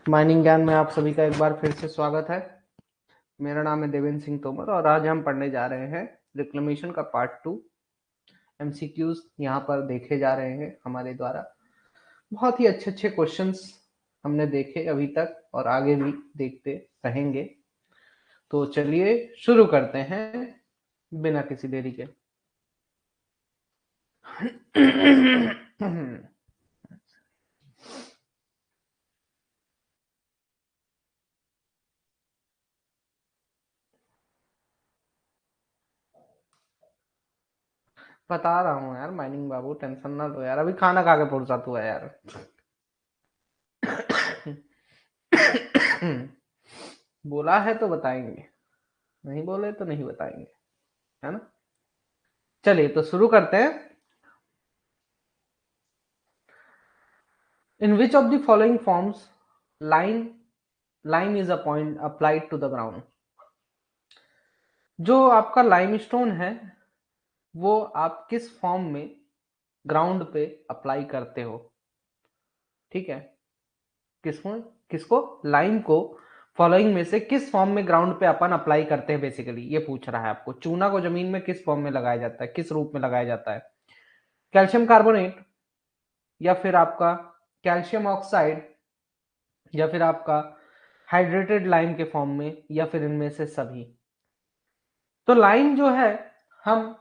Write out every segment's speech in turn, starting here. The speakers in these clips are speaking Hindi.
माइनिंग ज्ञान में आप सभी का एक बार फिर से स्वागत है। मेरा नाम है देवेंद्र सिंह तोमर और आज हम पढ़ने जा रहे हैं रिक्लेमेशन का पार्ट 2। एमसीक्यूज यहाँ पर देखे जा रहे हैं हमारे द्वारा। बहुत ही अच्छे अच्छे क्वेश्चंस हमने देखे अभी तक और आगे भी देखते रहेंगे। तो चलिए शुरू करते हैं बिना किसी देरी के। बता रहा हूँ यार माइनिंग बाबू, टेंशन ना लो यार, अभी खाना खा के फुर्सत हुआ है यार। बोला है तो बताएंगे, नहीं बोले तो नहीं बताएंगे, है ना। चलिए तो शुरू करते हैं। In which of the following forms line line is a point applied to the ground. जो आपका लाइमस्टोन है वो आप किस फॉर्म में ग्राउंड पे अप्लाई करते हो, ठीक है। किसको किसको लाइन को फॉलोइंग में से किस फॉर्म में ग्राउंड पे अपन अप्लाई करते हैं, बेसिकली ये पूछ रहा है आपको। चूना को जमीन में किस फॉर्म में लगाया जाता है, किस रूप में लगाया जाता है। कैल्शियम कार्बोनेट, या फिर आपका कैल्शियम ऑक्साइड, या फिर आपका हाइड्रेटेड लाइम के फॉर्म में, या फिर इनमें से सभी। तो लाइम जो है हम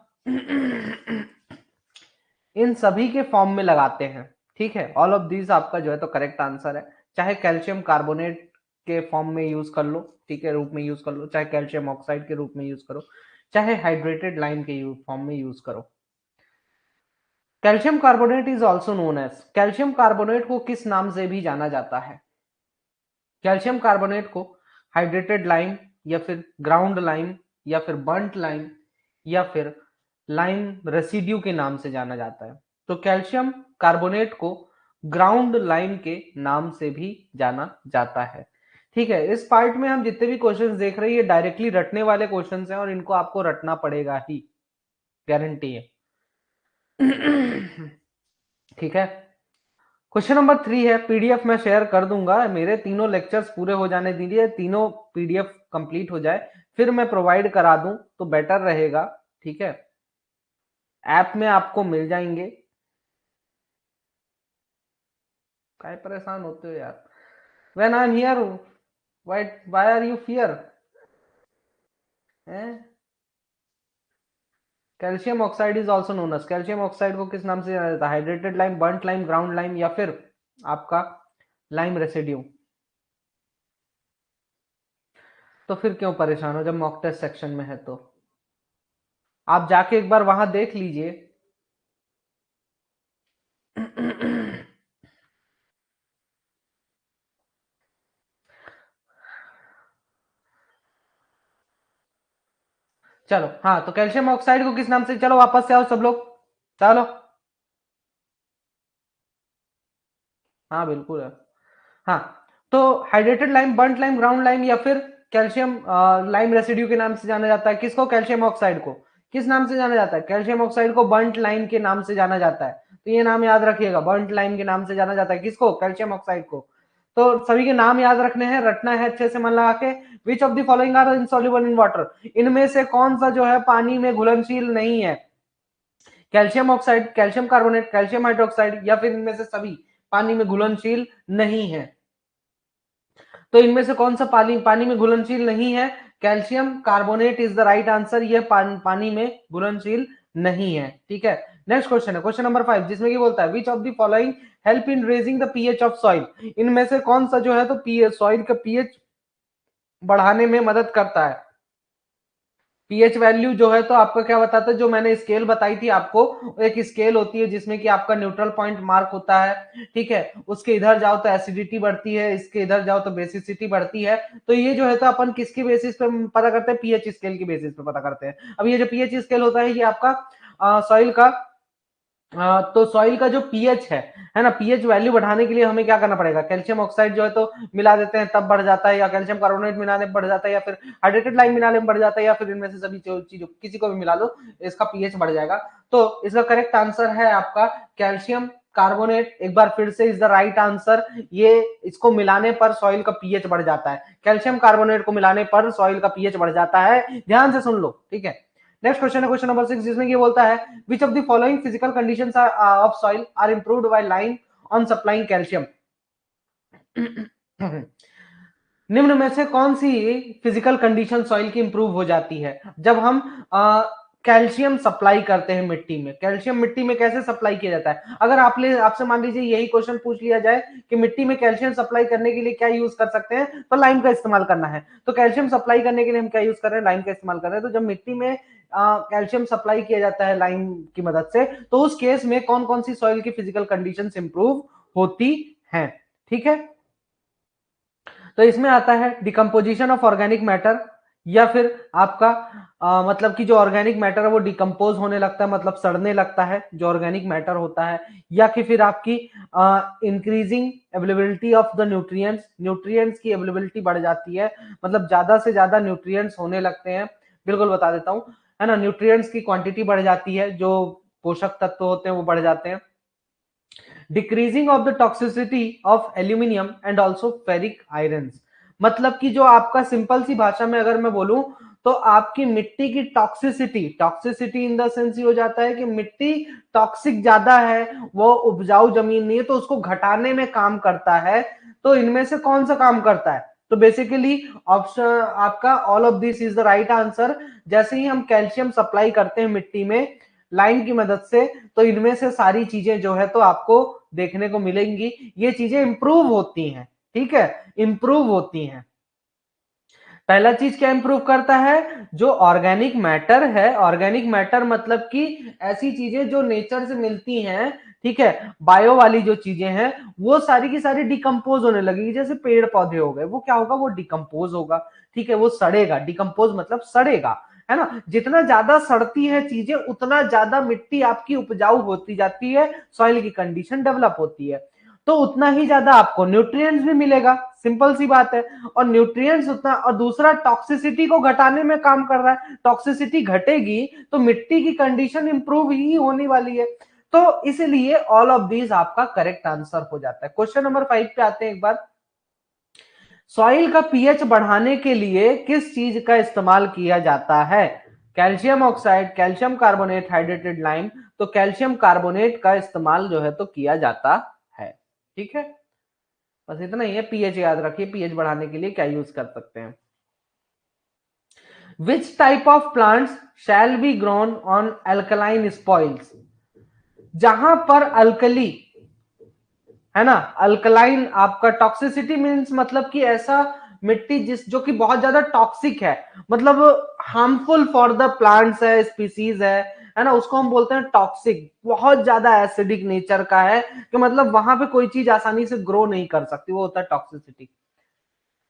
इन सभी के फॉर्म में लगाते हैं, ठीक है। ऑल ऑफ दीज आपका जो है तो करेक्ट आंसर है। चाहे कैल्शियम कार्बोनेट के फॉर्म में यूज कर लो, ठीक है, रूप में यूज कर लो, चाहे कैल्शियम ऑक्साइड के रूप में यूज करो, चाहे हाइड्रेटेड लाइम के फॉर्म में यूज करो। Calcium carbonate is also known as, calcium carbonate को किस नाम से भी जाना जाता है। कैल्शियम कार्बोनेट को हाइड्रेटेड लाइम, या फिर ग्राउंड लाइम, या फिर बर्nt लाइम, या फिर लाइम रेसिड्यू के नाम से जाना जाता है। तो कैल्शियम कार्बोनेट को ग्राउंड लाइम के नाम से भी जाना जाता है, ठीक है। इस पार्ट में हम जितने भी क्वेश्चंस देख रहे हैं ये डायरेक्टली रटने वाले क्वेश्चंस हैं और इनको आपको रटना पड़ेगा ही, गारंटी है। ठीक है। क्वेश्चन नंबर 3 है, पीडीएफ मैं शेयर कर दूंगा, मेरे तीनों लेक्चर्स पूरे हो जाने दीजिए, तीनों पीडीएफ कंप्लीट हो जाए फिर मैं प्रोवाइड करा दूं तो बेटर रहेगा, ठीक है। ऐप में आपको मिल जाएंगे। काय परेशान होते हो यार। When I am here, why are you fear. Calcium oxide is also known as, calcium oxide को किस नाम से जाना जाता है, hydrated lime, burnt lime, ground lime, या फिर आपका लाइम रेसिड्यू। तो फिर क्यों परेशान हो जब मॉक टेस्ट सेक्शन में है तो आप जाके एक बार वहां देख लीजिए। चलो हाँ, तो कैल्शियम ऑक्साइड को किस नाम से, चलो वापस से आओ सब लोग, चलो। हाँ बिल्कुल है। हाँ, तो hydrated lime, burnt lime, ground lime, या फिर कैल्शियम लाइम रेसिड्यू के नाम से जाना जाता है। किसको, कैल्शियम ऑक्साइड को किस नाम से जाना जाता है, कैल्शियम ऑक्साइड को बर्nt लाइम के नाम से जाना जाता है। तो ये नाम याद रखिएगा, बर्nt लाइम के नाम से जाना जाता है किसको, कैल्शियम ऑक्साइड को। तो सभी के नाम याद रखने हैं, रटना है अच्छे से मन लगा के। Which of the following are insoluble in water, इनमें से कौन सा जो है पानी में घुलनशील नहीं है। Calcium oxide, calcium carbonate, calcium hydroxide, या फिर इनमें से सभी पानी में घुलनशील नहीं है। तो इनमें से कौन सा पानी में घुलनशील नहीं है, calcium carbonate is the right answer. ये पानी में घुलनशील नहीं है, ठीक है। नेक्स्ट क्वेश्चन है क्वेश्चन नंबर 5, जिसमें कि बोलता है which of the following help in raising the pH of soil, इनमें से कौन सा जो है तो पीएच, सॉइल का पीएच बढ़ाने में मदद करता है। पीएच वैल्यू जो है तो आपका क्या बताता है, जो मैंने स्केल बताई थी आपको, एक स्केल होती है जिसमें कि आपका न्यूट्रल पॉइंट मार्क होता है, ठीक है। उसके इधर जाओ तो एसिडिटी बढ़ती है, इसके इधर जाओ तो बेसिसिटी बढ़ती है। तो ये जो है तो अपन किसके बेसिस पे पता करते हैं, पीएच स्केल की बेसिस पे पता करते हैं। अब ये जो पीएच स्केल होता है ये आपका सॉइल का, तो सॉइल का जो पीएच है ना, पीएच वैल्यू बढ़ाने के लिए हमें क्या करना पड़ेगा, कैल्शियम ऑक्साइड जो है तो मिला देते हैं तब बढ़ जाता है, या कैल्शियम कार्बोनेट मिलाने में बढ़ जाता है, या फिर हाइड्रेटेड लाइम मिलाने में बढ़ जाता है, या फिर इनमें से सभी चीजों किसी को भी मिला लो इसका पीएच बढ़ जाएगा। तो इसका करेक्ट आंसर है आपका कैल्शियम कार्बोनेट एक बार फिर से इज द राइट आंसर। ये इसको मिलाने पर सॉइल का पीएच बढ़ जाता है, कैल्शियम कार्बोनेट को मिलाने पर सॉइल का पीएच बढ़ जाता है, ध्यान से सुन लो, ठीक है। नेक्स्ट क्वेश्चन है क्वेश्चन नंबर 6, जिसमें ये बोलता है which of the following physical conditions of soil are improved by line on supplying calcium. निम्न में से कौन सी फिजिकल कंडीशन सॉइल की इंप्रूव हो जाती है जब हम कैल्शियम सप्लाई करते हैं मिट्टी में। कैल्शियम मिट्टी में कैसे सप्लाई किया जाता है? अगर आपसे मान लीजिए यही क्वेश्चन पूछ लिया जाए कि मिट्टी में कैल्शियम सप्लाई करने के लिए क्या यूज कर सकते हैं, तो लाइम का इस्तेमाल करना है। तो कैल्शियम सप्लाई करने के लिए हम क्या यूज कर रहे हैं? लाइम का इस्तेमाल कर रहे हैं। तो जब मिट्टी में कैल्शियम सप्लाई किया जाता है लाइम की मदद से, तो उस केस में कौन कौन सी सॉइल की फिजिकल कंडीशन इंप्रूव होती है, ठीक है। तो इसमें आता है डिकम्पोजिशन ऑफ ऑर्गेनिक मैटर, या फिर आपका मतलब कि जो ऑर्गेनिक मैटर है वो डिकम्पोज होने लगता है, मतलब सड़ने लगता है जो ऑर्गेनिक मैटर होता है, या कि फिर आपकी increasing availability of the nutrients, nutrients की अवेलेबिलिटी बढ़ जाती है, मतलब ज्यादा से ज्यादा न्यूट्रिएंट्स होने लगते हैं। बिल्कुल बता देता हूं, है ना, न्यूट्रिएंट्स की क्वांटिटी बढ़ जाती है, जो पोषक तत्व होते हैं वो बढ़ जाते हैं। Decreasing of the toxicity of aluminium and also ferric irons, मतलब कि जो आपका सिंपल सी भाषा में अगर मैं बोलूं तो आपकी मिट्टी की toxicity, toxicity in the sense ये हो जाता है कि मिट्टी टॉक्सिक ज्यादा है, वो उपजाऊ जमीन नहीं है, तो उसको घटाने में काम करता है। तो इनमें से कौन सा काम करता है? तो बेसिकली ऑप्शन आपका all of this is the right answer. जैसे ही हम कैल्शियम सप्लाई करते हैं मिट्टी में लाइन की मदद से, तो इनमें से सारी चीजें जो है तो आपको देखने को मिलेंगी, ये चीजें इंप्रूव होती हैं, ठीक है, इंप्रूव होती हैं। पहला चीज क्या इंप्रूव करता है? जो ऑर्गेनिक मैटर है, ऑर्गेनिक मैटर मतलब कि ऐसी चीजें जो नेचर से मिलती हैं, ठीक है, बायो वाली जो चीजें हैं वो सारी की सारी डिकम्पोज होने लगेगी। जैसे पेड़ पौधे हो गए, वो क्या होगा? वो डिकम्पोज होगा, ठीक है, वो सड़ेगा, डिकम्पोज मतलब सड़ेगा, है ना। जितना ज्यादा सड़ती है चीजें उतना ज्यादा मिट्टी आपकी उपजाऊ होती जाती है, सॉइल की कंडीशन डेवलप होती है, तो उतना ही ज्यादा आपको न्यूट्रिएंट्स भी मिलेगा, सिंपल सी बात है। और न्यूट्रिएंट्स उतना, और दूसरा टॉक्सिसिटी को घटाने में काम कर रहा है, टॉक्सिसिटी घटेगी तो मिट्टी की कंडीशन इंप्रूव ही होने वाली है। तो इसलिए ऑल ऑफ दीज आपका करेक्ट आंसर हो जाता है। क्वेश्चन नंबर 5 पे आते हैं एक बार। सॉइल का पीएच बढ़ाने के लिए किस चीज का इस्तेमाल किया जाता है? Calcium oxide, calcium carbonate, hydrated lime. तो कैल्शियम कार्बोनेट का इस्तेमाल जो है तो किया जाता है, ठीक है। बस इतना ही है, पीएच याद रखिए, पीएच बढ़ाने के लिए क्या यूज कर सकते हैं। Which type of plants shall be grown on alkaline spoils? जहां पर अल्कली, है ना, अल्कलाइन आपका टॉक्सिसिटी मींस मतलब कि ऐसा मिट्टी जिस जो कि बहुत ज्यादा टॉक्सिक है, मतलब हार्मफुल फॉर द प्लांट्स है, स्पीसीज है ना, उसको हम बोलते हैं टॉक्सिक। बहुत ज्यादा एसिडिक नेचर का है कि मतलब वहां पे कोई चीज आसानी से ग्रो नहीं कर सकती, वो होता है टॉक्सिसिटी।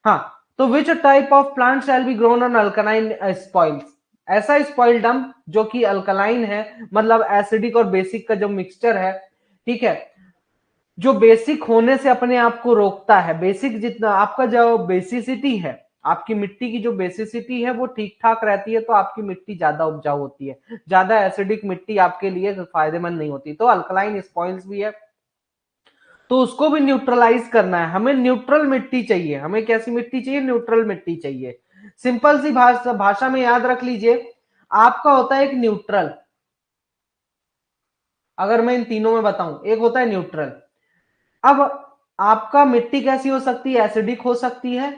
हाँ, तो which type of plant shall be grown on alkaline spoils? ऐसा स्पॉइल डंप जो कि अल्कलाइन है, मतलब एसिडिक और बेसिक का जो मिक्सचर है, ठीक है, जो बेसिक होने से अपने आप को रोकता है। बेसिक जितना आपका जो बेसिसिटी है, आपकी मिट्टी की जो बेसिसिटी है वो ठीक ठाक रहती है, तो आपकी मिट्टी ज्यादा उपजाऊ होती है। ज्यादा एसिडिक मिट्टी आपके लिए फायदेमंद नहीं होती। तो अल्कलाइन स्पॉइल्स भी है, तो उसको भी न्यूट्रलाइज करना है। हमें न्यूट्रल मिट्टी चाहिए। हमें कैसी मिट्टी चाहिए? न्यूट्रल मिट्टी चाहिए। सिंपल सी भाषा में याद रख लीजिए, आपका होता है एक न्यूट्रल। अगर मैं इन तीनों में बताऊं, एक होता है न्यूट्रल। अब आपका मिट्टी कैसी हो सकती है? एसिडिक हो सकती है,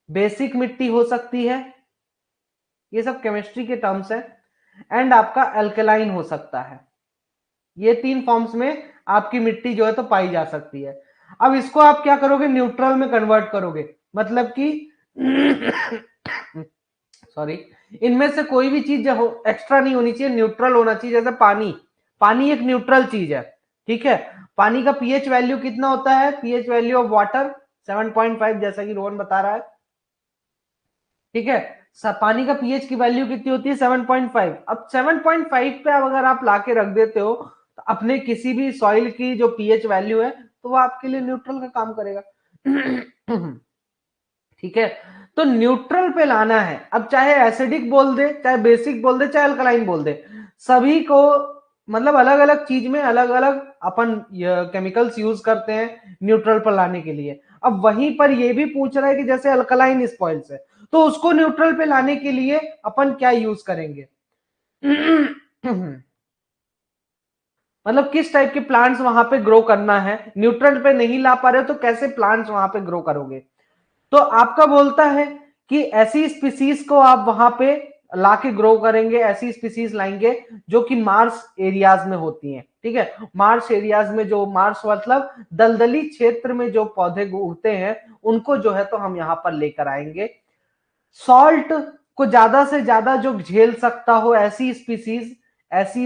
बेसिक मिट्टी हो सकती है, ये सब केमिस्ट्री के टर्म्स है, एंड आपका अल्कलाइन हो सकता है। ये तीन फॉर्म्स में आपकी मिट्टी जो है तो पाई जा सकती है। अब इसको आप क्या करोगे? न्यूट्रल में कन्वर्ट करोगे, मतलब कि सॉरी, इनमें से कोई भी चीज एक्स्ट्रा नहीं होनी चाहिए, न्यूट्रल होना चाहिए। जैसे पानी, पानी एक न्यूट्रल चीज है, ठीक है। पानी का पीएच वैल्यू कितना होता है? पीएच वैल्यू ऑफ वाटर 7.5, जैसा कि रोहन बता रहा है, ठीक है। पानी का पीएच की वैल्यू कितनी होती है? 7.5। अब 7.5 पे अगर आप लाके रख देते हो तो अपने किसी भी सॉइल की जो पीएच वैल्यू है तो वो आपके लिए न्यूट्रल का काम करेगा। ठीक है, तो न्यूट्रल पे लाना है। अब चाहे एसिडिक बोल दे, चाहे बेसिक बोल दे, चाहे अल्कलाइन बोल दे, सभी को मतलब अलग अलग चीज में अलग अलग अपन केमिकल्स यूज करते हैं न्यूट्रल पर लाने के लिए। अब वहीं पर ये भी पूछ रहा है कि जैसे अल्कलाइन स्पॉइल्स है तो उसको न्यूट्रल पे लाने के लिए अपन क्या यूज करेंगे। मतलब किस टाइप के प्लांट्स वहां पे ग्रो करना है, न्यूट्रल पे नहीं ला पा रहे हो तो कैसे प्लांट्स वहां पे ग्रो करोगे। तो आपका बोलता है कि ऐसी स्पीसीज को आप वहां पे लाके ग्रो करेंगे, ऐसी स्पीसीज लाएंगे जो कि मार्स एरियाज में होती हैं। ठीक है, मार्स एरियाज में, जो मार्स मतलब दलदली क्षेत्र में जो पौधे उगते हैं उनको जो है तो हम यहां पर लेकर आएंगे। सॉल्ट को ज्यादा से ज्यादा जो झेल सकता हो, ऐसी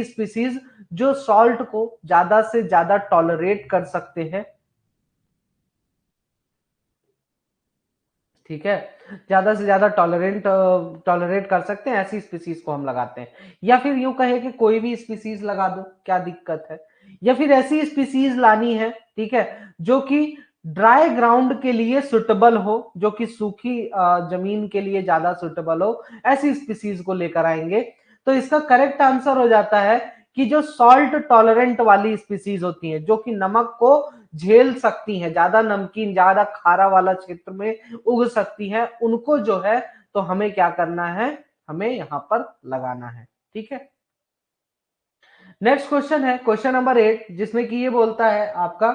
स्पीसीज जो सॉल्ट को ज्यादा से ज्यादा टॉलरेट कर सकते हैं। ठीक है, ज्यादा से ज्यादा टॉलरेट कर सकते हैं, ऐसी स्पीसीज को हम लगाते हैं। या फिर यूं कहे कि कोई भी स्पीसीज लगा दो, क्या दिक्कत है। या फिर ऐसी स्पीसीज लानी है, ठीक है, जो कि ड्राई ग्राउंड के लिए सुटेबल हो, जो कि सूखी जमीन के लिए ज्यादा सुटेबल हो, ऐसी स्पीसीज को लेकर आएंगे। तो इसका करेक्ट आंसर हो जाता है कि जो सॉल्ट टॉलरेंट वाली स्पीसीज होती हैं, जो कि नमक को झेल सकती हैं, ज्यादा नमकीन ज्यादा खारा वाला क्षेत्र में उग सकती हैं, उनको जो है तो हमें क्या करना है, हमें यहां पर लगाना है। ठीक है, नेक्स्ट क्वेश्चन है क्वेश्चन नंबर 8, जिसमें कि ये बोलता है आपका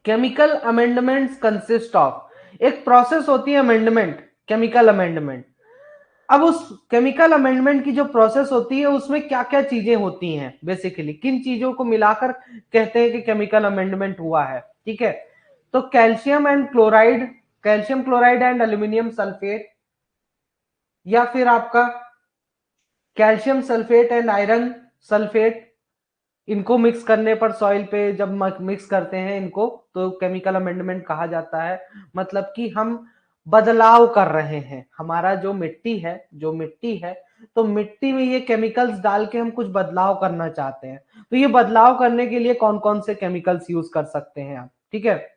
केमिकल अमेंडमेंट्स कंसिस्ट ऑफ। एक प्रोसेस होती है अमेंडमेंट, केमिकल अमेंडमेंट। अब उस केमिकल अमेंडमेंट की जो प्रोसेस होती है उसमें क्या क्या चीजें होती हैं, बेसिकली किन चीजों को मिलाकर कहते हैं कि केमिकल अमेंडमेंट हुआ है। ठीक है, तो calcium and chloride, calcium chloride and aluminium sulphate, या फिर आपका calcium sulphate and iron sulphate, इनको मिक्स करने पर सॉइल पे जब मिक्स करते हैं इनको तो केमिकल अमेंडमेंट कहा जाता है। मतलब कि हम बदलाव कर रहे हैं, हमारा जो मिट्टी है तो मिट्टी में ये केमिकल्स डाल के हम कुछ बदलाव करना चाहते हैं। तो ये बदलाव करने के लिए कौन कौन से केमिकल्स यूज कर सकते हैं आप। ठीक है,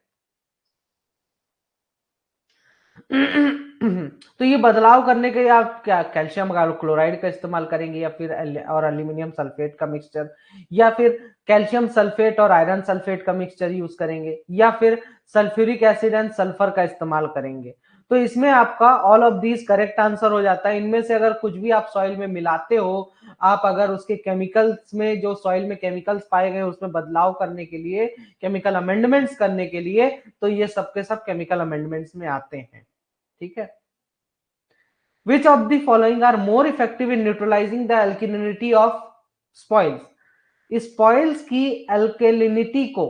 तो ये बदलाव करने के लिए आप क्या कैल्शियम क्लोराइड का इस्तेमाल करेंगे, या फिर और एल्यूमिनियम सल्फेट का मिक्सचर, या फिर कैल्शियम सल्फेट और आयरन सल्फेट का मिक्सचर यूज करेंगे, या फिर सल्फ्यूरिक एसिड एंड सल्फर का इस्तेमाल करेंगे। तो इसमें आपका all of these correct answer हो जाता है। इनमें से अगर कुछ भी आप सॉइल में मिलाते हो, आप अगर उसके केमिकल्स में, जो सॉइल में केमिकल्स पाए गए उसमें बदलाव करने के लिए, केमिकल अमेंडमेंट्स करने के लिए, तो ये सबके सब केमिकल अमेंडमेंट्स में आते हैं। ठीक है, which of the following are more effective in neutralizing the alkalinity of spoils। Spoils की अल्केलिनिटी को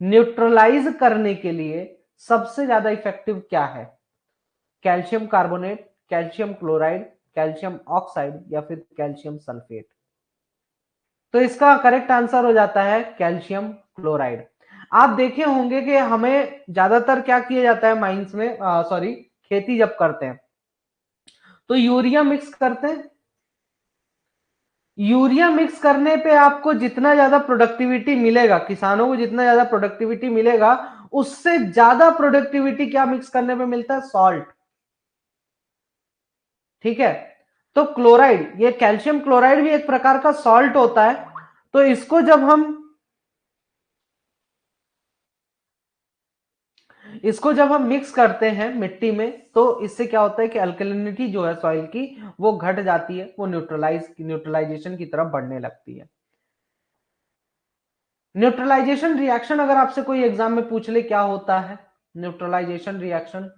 न्यूट्रलाइज करने के लिए सबसे ज्यादा इफेक्टिव क्या है, calcium carbonate, calcium chloride, calcium oxide, या फिर कैल्शियम सल्फेट। तो इसका करेक्ट आंसर हो जाता है कैल्शियम क्लोराइड। आप देखे होंगे कि हमें ज्यादातर क्या किया जाता है माइंस में, सॉरी, खेती जब करते हैं तो यूरिया मिक्स करते हैं। यूरिया मिक्स करने पे आपको जितना ज्यादा प्रोडक्टिविटी मिलेगा, किसानों को जितना ज्यादा प्रोडक्टिविटी मिलेगा, उससे ज्यादा प्रोडक्टिविटी क्या मिक्स करने पे मिलता है, सॉल्ट। ठीक है, तो क्लोराइड, ये कैल्शियम क्लोराइड भी एक प्रकार का सॉल्ट होता है। तो इसको जब हम मिक्स करते हैं मिट्टी में तो इससे क्या होता है कि अल्कलिनिटी जो है सॉइल की वो घट जाती है, वो न्यूट्रलाइजेशन की तरफ बढ़ने लगती है। न्यूट्रलाइजेशन रिएक्शन अगर आपसे कोई एग्जाम में पूछ ले क्या होता है, neutralisation reaction,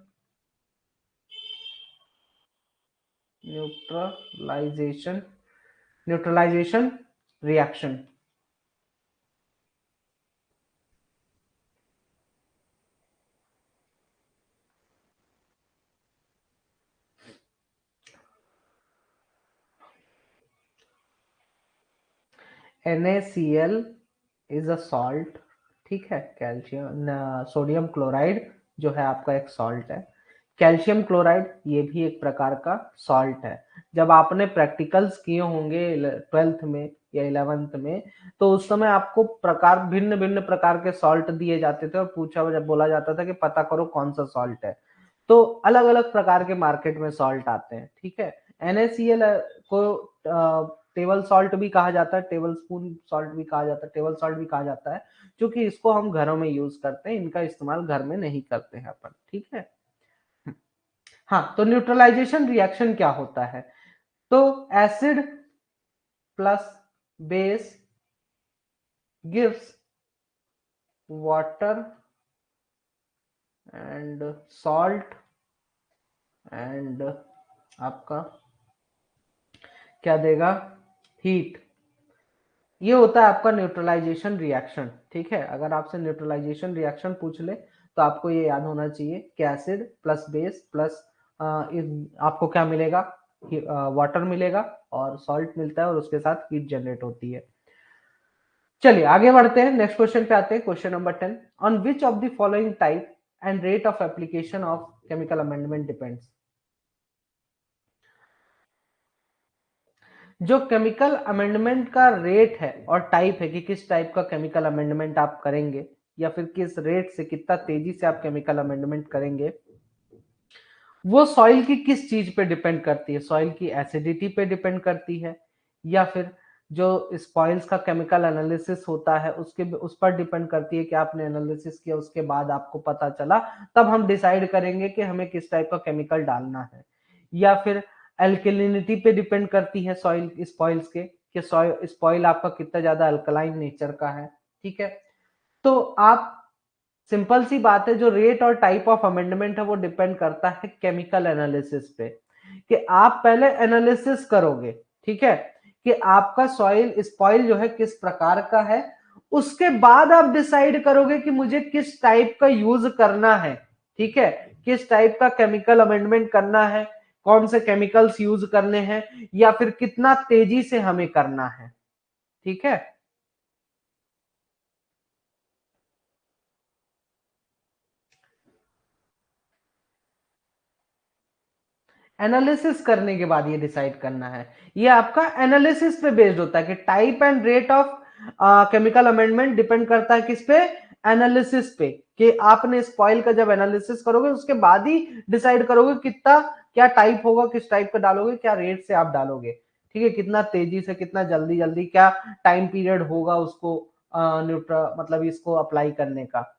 neutralisation neutralisation reaction. NaCl is a salt. ठीक है, कैल्शियम सोडियम क्लोराइड जो है आपका एक सॉल्ट है। कैल्शियम क्लोराइड ये भी एक प्रकार का सॉल्ट है। जब आपने प्रैक्टिकल्स किए होंगे 12th में या 11th में, तो उस समय आपको प्रकार भिन्न भिन्न प्रकार के सॉल्ट दिए जाते थे और बोला जाता था कि पता करो कौन सा सॉल्ट है। तो अलग अलग प्रकार के मार्केट में सॉल्ट आते हैं, ठीक है। NaCl को टेबल सॉल्ट भी कहा जाता है, टेबल स्पून सॉल्ट भी कहा जाता है, टेबल सॉल्ट भी कहा जाता है, क्योंकि इसको हम घरों में यूज करते हैं, इनका इस्तेमाल घर में नहीं करते हैं अपन, ठीक है। हाँ, तो न्यूट्रलाइजेशन रिएक्शन क्या होता है? तो acid plus base gives water and salt and आपका क्या देगा? हीट। ये होता है आपका न्यूट्रलाइजेशन रिएक्शन, ठीक है। अगर आपसे न्यूट्रलाइजेशन रिएक्शन पूछ ले तो आपको ये याद होना चाहिए कि एसिड प्लस बेस प्लस आपको क्या मिलेगा? वाटर मिलेगा और सॉल्ट मिलता है और उसके साथ हीट जनरेट होती है। चलिए आगे बढ़ते हैं, नेक्स्ट क्वेश्चन पे आते हैं। Question number 10, on which of the following type and rate of application of chemical amendment depends. जो केमिकल अमेंडमेंट का रेट है और टाइप है कि किस टाइप का केमिकल अमेंडमेंट आप करेंगे या फिर किस रेट से, कितना तेजी से आप केमिकल अमेंडमेंट करेंगे, वो सॉइल की किस चीज पे डिपेंड करती है? सॉइल की एसिडिटी पे डिपेंड करती है, या फिर जो स्पॉइल्स का केमिकल एनालिसिस होता है उसके उस पर डिपेंड करती है कि आपने एनालिसिस किया उसके बाद आपको पता चला, तब हम डिसाइड करेंगे कि हमें किस टाइप का केमिकल डालना है, या फिर अल्कलिनिटी पे डिपेंड करती है सॉइल स्पॉइल्स के, कि स्पॉइल आपका कितना ज्यादा अल्कलाइन नेचर का है, ठीक है। तो आप सिंपल सी बात है, जो रेट और टाइप ऑफ अमेंडमेंट है वो डिपेंड करता है केमिकल एनालिसिस पे, कि आप पहले एनालिसिस करोगे, ठीक है, कि आपका सॉइल स्पॉइल जो है किस प्रकार का है, उसके बाद आप डिसाइड करोगे कि मुझे किस टाइप का यूज करना है, ठीक है, किस टाइप का केमिकल अमेंडमेंट करना है, कौन से केमिकल्स यूज करने हैं, या फिर कितना तेजी से हमें करना है, ठीक है। एनालिसिस करने के बाद ये डिसाइड करना है, ये आपका एनालिसिस पे बेस्ड होता है कि type and rate of chemical amendment depend करता है किस पे? एनालिसिस पे, कि आपने स्पॉइल का जब एनालिसिस करोगे उसके बाद ही डिसाइड करोगे कितना क्या टाइप होगा, किस टाइप का डालोगे, क्या रेट से आप डालोगे, ठीक है, कितना तेजी से, कितना जल्दी जल्दी, क्या टाइम पीरियड होगा उसको मतलब इसको अप्लाई करने का।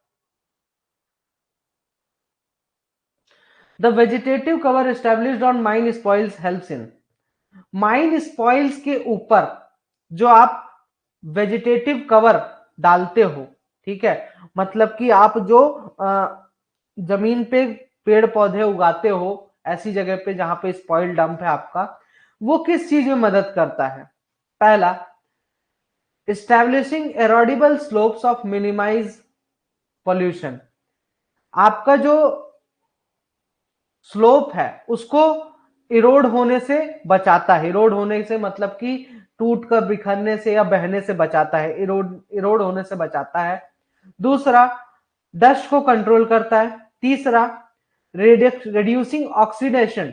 The vegetative cover established on mine spoils helps in. Mine spoils के ऊपर जो आप वेजिटेटिव कवर डालते हो, ठीक है, मतलब कि आप जो जमीन पे पेड़ पौधे उगाते हो ऐसी जगह पे जहां पे स्पॉइल डंप है आपका, वो किस चीज में मदद करता है? पहला, establishing erodible slopes of minimise pollution. आपका जो स्लोप है उसको इरोड होने से बचाता है, इरोड होने से मतलब कि टूट कर बिखरने से या बहने से बचाता है, इरोड इरोड होने से बचाता है। दूसरा, डस्ट को कंट्रोल करता है। तीसरा, reducing oxidation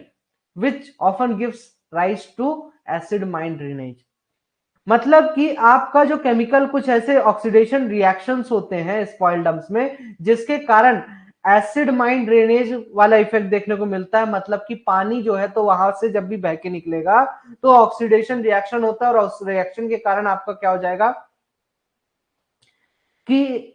which often gives rise to acid mine drainage। मतलब कि आपका जो केमिकल कुछ ऐसे ऑक्सीडेशन रिएक्शंस होते हैं स्पॉइल डंप्स में जिसके कारण एसिड माइन ड्रेनेज वाला इफेक्ट देखने को मिलता है, मतलब कि पानी जो है तो वहां से जब भी बह के निकलेगा तो ऑक्सीडेशन रिएक्शन होता है और उस रिएक्शन के कारण आपका क्या हो जाएगा कि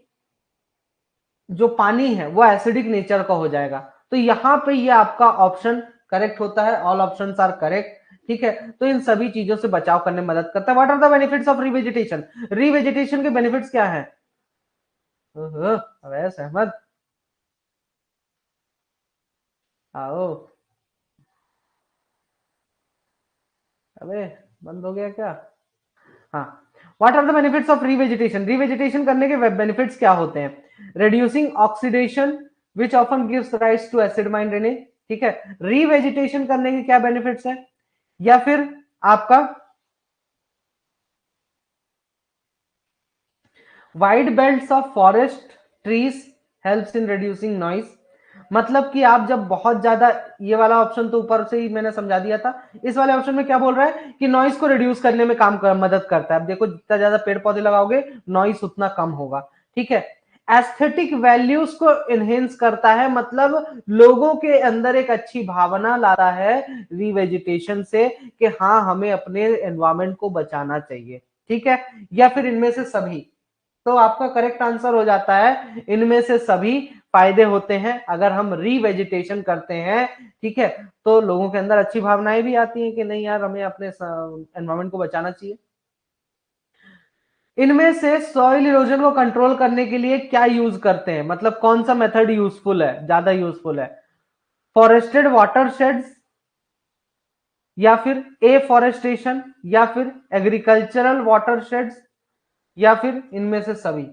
जो पानी है वो एसिडिक नेचर का हो जाएगा। तो यहां पे ये आपका ऑप्शन करेक्ट होता है, ऑल ऑप्शंस आर करेक्ट, ठीक है। तो इन सभी चीजों से बचाव करने में मदद करता है। What are the benefits of revegetation? Revegetation के बेनिफिट्स क्या है? अवैस अहमद, आओ। अबे बंद हो गया क्या? हाँ, what are the benefits of revegetation? Revegetation करने के बेनिफिट्स क्या होते हैं? Reducing oxidation which often gives rise to acid mine drainage, ठीक है। रिवेजिटेशन करने के क्या बेनिफिट्स है? या फिर आपका wide belts of forest trees helps in reducing noise. मतलब कि आप जब बहुत ज्यादा, ये वाला ऑप्शन तो ऊपर से ही मैंने समझा दिया था, इस वाले ऑप्शन में क्या बोल रहा है कि नॉइस को रिड्यूस करने में मदद करता है। अब देखो जितना ज्यादा पेड़ पौधे लगाओगे नॉइस उतना कम होगा, ठीक है। एस्थेटिक वैल्यूज को एनहेंस करता है, मतलब लोगों के अंदर एक अच्छी भावना लाता है रीवेजिटेशन से कि हाँ हमें अपने एनवायरमेंट को बचाना चाहिए, ठीक है। या फिर इनमें से सभी, तो आपका करेक्ट आंसर हो जाता है इनमें से सभी फायदे होते हैं अगर हम रीवेजिटेशन करते हैं, ठीक है। तो लोगों के अंदर अच्छी भावनाएं भी आती हैं कि नहीं यार हमें अपने एनवायरमेंट को बचाना चाहिए। इनमें से सॉइल इरोजन को कंट्रोल करने के लिए क्या यूज करते हैं, मतलब कौन सा मेथड यूजफुल है, ज्यादा यूजफुल है? फॉरेस्टेड वाटर शेड्स, या फिर एफॉरेस्टेशन, या फिर एग्रीकल्चरल वाटर शेड्स, या फिर इनमें से सभी?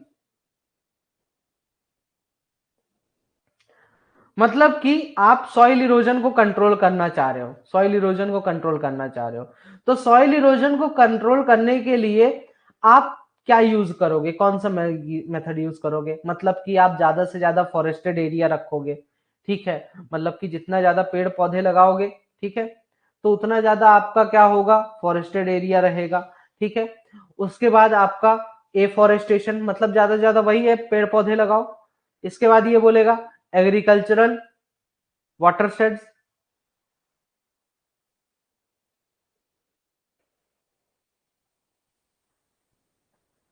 मतलब कि आप सॉइल इरोजन को कंट्रोल करना चाह रहे हो, सॉइल इरोजन को कंट्रोल करना चाह रहे हो, तो सॉइल इरोजन को कंट्रोल करने के लिए आप क्या यूज करोगे, कौन सा मेथड यूज करोगे? मतलब कि आप ज्यादा से ज्यादा फॉरेस्टेड एरिया रखोगे, ठीक है। मतलब कि जितना ज्यादा पेड़ पौधे लगाओगे, ठीक है, तो उतना ज्यादा आपका क्या होगा, फॉरेस्टेड एरिया रहेगा, ठीक है। उसके बाद आपका एफॉरेस्टेशन, मतलब ज्यादा से ज्यादा वही है पेड़ पौधे लगाओ। इसके बाद ये बोलेगा एग्रीकल्चरल वाटरशेड्स।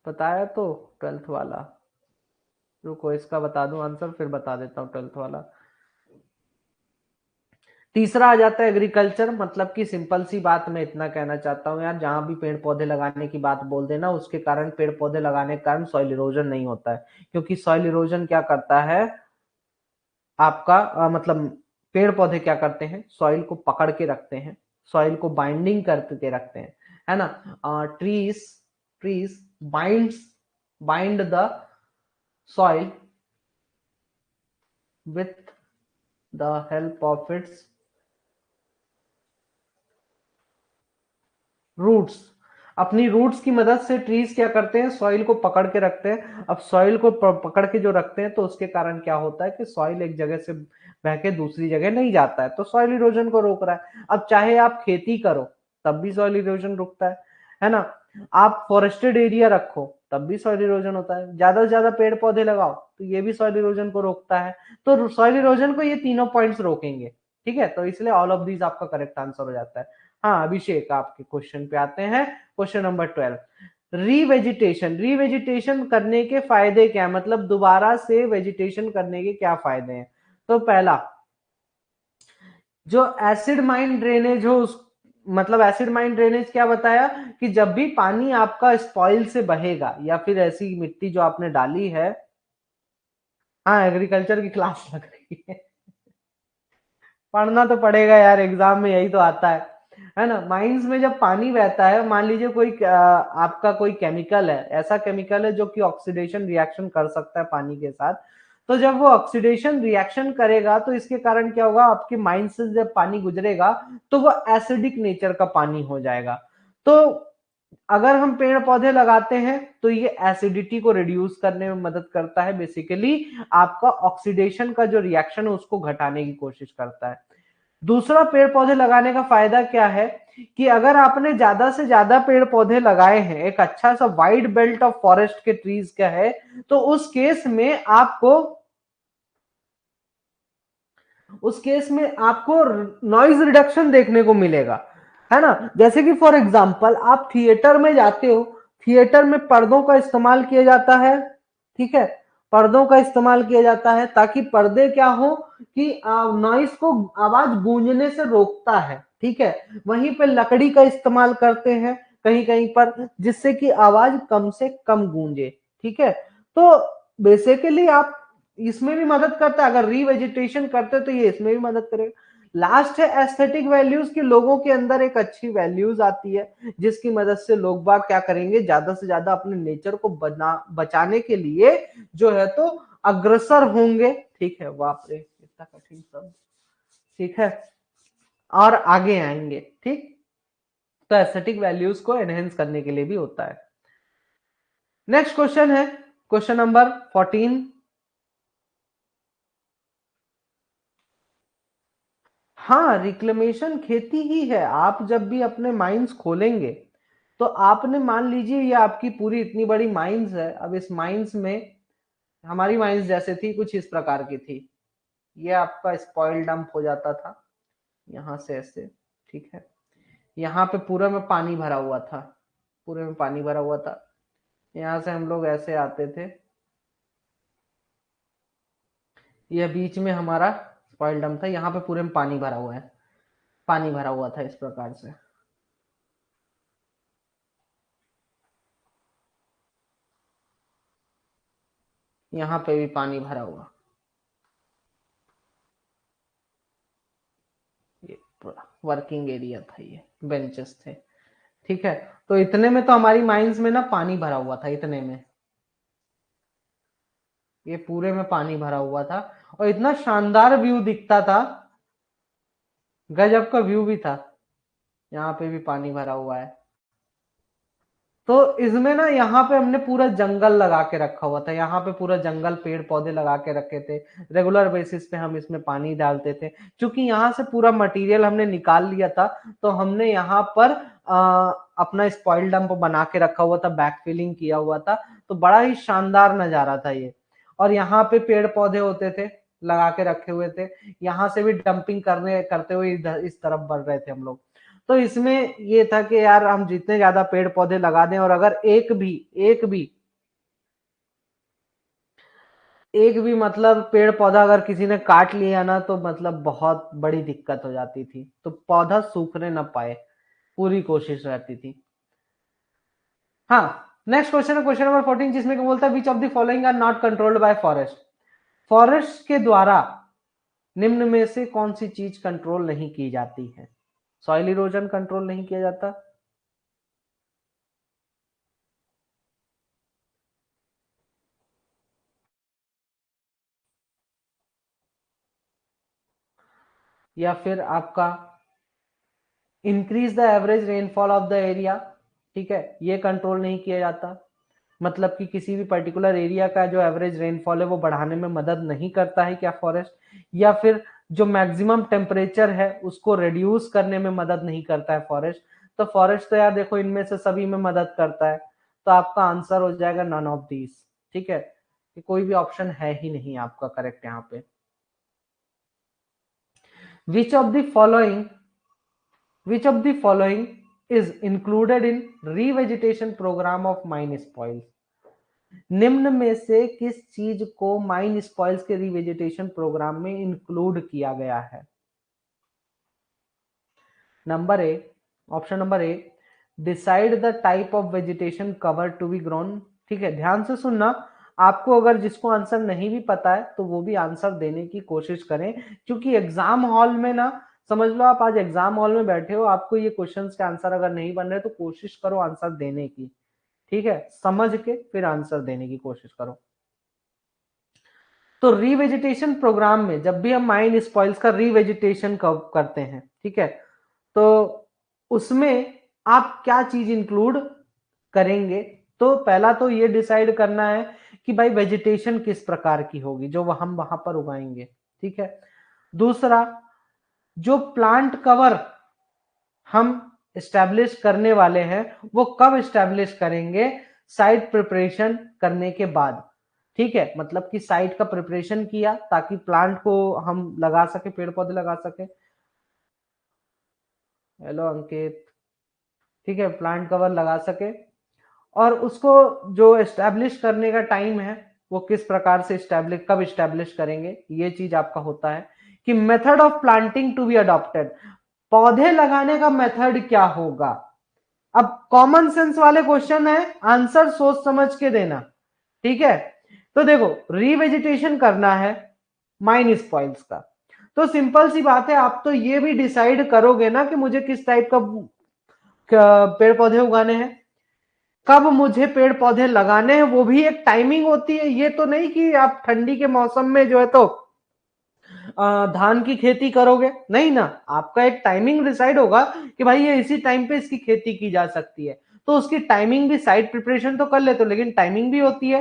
बताया तो ट्वेल्थ वाला, रुको इसका बता दूं आंसर फिर बता देता हूं ट्वेल्थ वाला। तीसरा आ जाता है एग्रीकल्चर, मतलब कि सिंपल सी बात मैं इतना कहना चाहता हूं यार, जहां भी पेड़ पौधे लगाने की बात बोल देना उसके कारण, पेड़ पौधे लगाने के कारण सॉइल इरोजन नहीं होता है। क्योंकि सॉइल इरोजन क्या करता है आपका, मतलब पेड़ पौधे क्या करते हैं, सॉइल को पकड़ के रखते हैं, सॉइल को बाइंडिंग करके रखते हैं, है ना। Trees trees binds bind the soil with the help of its roots. अपनी रूट्स की मदद से ट्रीज क्या करते हैं, सॉइल को पकड़ के रखते हैं। अब सॉइल को पकड़ के जो रखते हैं तो उसके कारण क्या होता है कि सॉइल एक जगह से बह के दूसरी जगह नहीं जाता है, तो सॉइल इरोजन को रोक रहा है। अब चाहे आप खेती करो तब भी सॉइल इरोजन रुकता है ना। आप फॉरेस्टेड एरिया रखो तब भी सॉइल इरोजन होता है, ज्यादा से ज्यादा पेड़ पौधे लगाओ तो ये भी सॉइल इरोजन को रोकता है। तो सॉइल इरोजन को ये तीनों पॉइंट्स रोकेंगे, ठीक है। तो इसलिए ऑल ऑफ दीज आपका करेक्ट आंसर हो जाता है। हाँ अभिषेक, आपके क्वेश्चन पे आते हैं। क्वेश्चन नंबर 12, रीवेजिटेशन, रीवेजिटेशन करने के फायदे क्या, मतलब दोबारा से वेजिटेशन करने के क्या फायदे हैं? तो पहला, जो एसिड माइन ड्रेनेज हो उस, मतलब एसिड माइन ड्रेनेज क्या बताया कि जब भी पानी आपका स्पॉइल से बहेगा या फिर ऐसी मिट्टी जो आपने डाली है, हाँ एग्रीकल्चर की क्लास लग रही है। पढ़ना तो पड़ेगा यार, एग्जाम में यही तो आता है ना। माइंस में जब पानी बहता है, मान लीजिए कोई आपका कोई केमिकल है, ऐसा केमिकल है जो कि ऑक्सीडेशन रिएक्शन कर सकता है पानी के साथ, तो जब वो ऑक्सीडेशन रिएक्शन करेगा तो इसके कारण क्या होगा, आपके माइंड से जब पानी गुजरेगा तो वो एसिडिक नेचर का पानी हो जाएगा। तो अगर हम पेड़ पौधे लगाते हैं तो ये एसिडिटी को रिड्यूस करने में मदद करता है, बेसिकली आपका ऑक्सीडेशन का जो रिएक्शन है उसको घटाने की कोशिश करता है। दूसरा, पेड़ पौधे लगाने का फायदा क्या है कि अगर आपने ज्यादा से ज्यादा पेड़ पौधे लगाए हैं, एक अच्छा सा वाइड बेल्ट ऑफ फॉरेस्ट के ट्रीज का है, तो उस केस में आपको नॉइज रिडक्शन देखने को मिलेगा, है ना। जैसे कि फॉर एग्जांपल आप थिएटर में जाते हो, थिएटर में पर्दों का इस्तेमाल किया जाता है, ठीक है। पर्दों का इस्तेमाल किया जाता है ताकि पर्दे क्या हो कि नॉइस को, आवाज गूंजने से रोकता है, ठीक है। वहीं पे लकड़ी का इस्तेमाल करते हैं कहीं कहीं पर, जिससे कि आवाज कम से कम गूंजे, ठीक है। तो बेसिकली आप, इसमें भी मदद करता है, अगर रीवेजिटेशन करते तो ये इसमें भी मदद करेगा। लास्ट है एस्थेटिक वैल्यूज, की लोगों के अंदर एक अच्छी वैल्यूज आती है जिसकी मदद से लोग बाग क्या करेंगे, ज्यादा से ज्यादा अपने नेचर को बचाने के लिए जो है तो अग्रसर होंगे, ठीक है। बाप रे इतना कठिन सब, ठीक है, और आगे आएंगे, ठीक। तो एस्थेटिक वैल्यूज को एनहेंस करने के लिए भी होता है। नेक्स्ट क्वेश्चन है क्वेश्चन नंबर 14, हाँ, रिक्लेमेशन खेती ही है। आप जब भी अपने माइंस खोलेंगे तो आपने मान लीजिए ये आपकी पूरी इतनी बड़ी माइंस है, अब इस माइंस में हमारी माइंस जैसे थी कुछ इस प्रकार की थी, ये आपका स्पॉइल डंप हो जाता था यहाँ से ऐसे, ठीक है। यहाँ पे पूरा में पानी भरा हुआ था, पूरे में पानी भरा हुआ था। यहाँ से हम लोग ऐसे आते थे, ये बीच में हमारा स्पॉइल डंप था, यहाँ पे पूरे में पानी भरा हुआ है, पानी भरा हुआ था इस प्रकार से। यहाँ पे भी पानी भरा हुआ, ये पूरा वर्किंग एरिया था, ये बेंचेस थे, ठीक है। तो इतने में तो हमारी माइंस में ना पानी भरा हुआ था, इतने में ये पूरे में पानी भरा हुआ था और इतना शानदार व्यू दिखता था, गजब का व्यू भी था। यहाँ पे भी पानी भरा हुआ है। तो इसमें ना यहाँ पे हमने पूरा जंगल लगा के रखा हुआ था, यहाँ पे पूरा जंगल पेड़ पौधे लगा के रखे थे, रेगुलर बेसिस पे हम इसमें पानी डालते थे। क्योंकि यहाँ से पूरा मटेरियल हमने निकाल लिया था, तो हमने यहाँ पर अपना स्पॉइल डंप बना के रखा हुआ था, बैक फिलिंग किया हुआ था, तो बड़ा ही शानदार नजारा था ये। और यहाँ पे पेड़ पौधे होते थे, लगा के रखे हुए थे, यहाँ से भी डंपिंग करने करते हुए इधर इस तरफ बढ़ रहे थे हम लोग। तो इसमें ये था कि यार हम जितने ज्यादा पेड़ पौधे लगा दें, और अगर एक भी मतलब पेड़ पौधा अगर किसी ने काट लिया ना, तो मतलब बहुत बड़ी दिक्कत हो जाती थी, तो पौधा सूखने ना पाए पूरी कोशिश रहती थी। हाँ, नेक्स्ट क्वेश्चन है क्वेश्चन नंबर 14, जिसमें क्या बोलता है, which of the following are not controlled by forest. Forest के द्वारा निम्न में से कौन सी चीज कंट्रोल नहीं की जाती है। सॉइल इरोजन कंट्रोल नहीं किया जाता, या फिर आपका increase the average rainfall of the area, ठीक है, ये कंट्रोल नहीं किया जाता। मतलब कि किसी भी पर्टिकुलर एरिया का जो एवरेज रेनफॉल है वो बढ़ाने में मदद नहीं करता है क्या फॉरेस्ट। या फिर जो मैक्सिमम टेम्परेचर है उसको रिड्यूस करने में मदद नहीं करता है फॉरेस्ट। तो फॉरेस्ट तो यार देखो इनमें से सभी में मदद करता है, तो आपका आंसर हो जाएगा नन ऑफ दीज, ठीक है, कि कोई भी ऑप्शन है ही नहीं आपका करेक्ट यहाँ पे। विच of the following Which of the following is included in revegetation program of mine spoils? निम्न में से किस चीज को माइन स्पॉइल्स के रिवेजिटेशन प्रोग्राम में इंक्लूड किया गया है। Number A, option number A, decide the type of vegetation cover to be grown. ठीक है, ध्यान से सुनना, आपको अगर जिसको आंसर नहीं भी पता है तो वो भी आंसर देने की कोशिश करें, क्योंकि एग्जाम हॉल में ना, समझ लो आप आज एग्जाम हॉल में बैठे हो, आपको ये क्वेश्चंस के आंसर अगर नहीं बन रहे तो कोशिश करो आंसर देने की, ठीक है, समझ के फिर आंसर देने की कोशिश करो। तो रीवेजिटेशन प्रोग्राम में जब भी हम माइन स्पॉइल्स का रीवेजिटेशन करते हैं, ठीक है, तो उसमें आप क्या चीज इंक्लूड करेंगे। तो पहला तो ये डिसाइड करना है कि भाई वेजिटेशन किस प्रकार की होगी जो हम वहां पर उगाएंगे, ठीक है। दूसरा, जो प्लांट कवर हम एस्टेब्लिश करने वाले हैं वो कब एस्टेब्लिश करेंगे, साइट प्रिपरेशन करने के बाद, ठीक है, मतलब कि साइट का प्रिपरेशन किया ताकि प्लांट को हम लगा सके, पेड़ पौधे लगा सके। हेलो अंकित, ठीक है, प्लांट कवर लगा सके, और उसको जो एस्टेब्लिश करने का टाइम है वो किस प्रकार से एस्टेब्लिश, कब एस्टेब्लिश करेंगे, ये चीज आपका होता है। कि method of planting to be adopted, पौधे लगाने का मेथड क्या होगा। अब कॉमन सेंस वाले क्वेश्चन है, आंसर सोच समझ के देना, ठीक है। तो देखो, रीवेजिटेशन करना है माइन स्पॉइल्स का, तो सिंपल सी बात है, आप तो ये भी डिसाइड करोगे ना कि मुझे किस टाइप का पेड़ पौधे उगाने हैं, कब मुझे पेड़ पौधे लगाने हैं, वो भी एक टाइमिंग होती है। ये तो नहीं कि आप ठंडी के मौसम में जो है तो धान की खेती करोगे, नहीं ना, आपका एक टाइमिंग डिसाइड होगा कि भाई ये इसी टाइम पे इसकी खेती की जा सकती है, तो उसकी टाइमिंग भी, साइड प्रिपरेशन तो कर लेते हो लेकिन टाइमिंग भी होती है,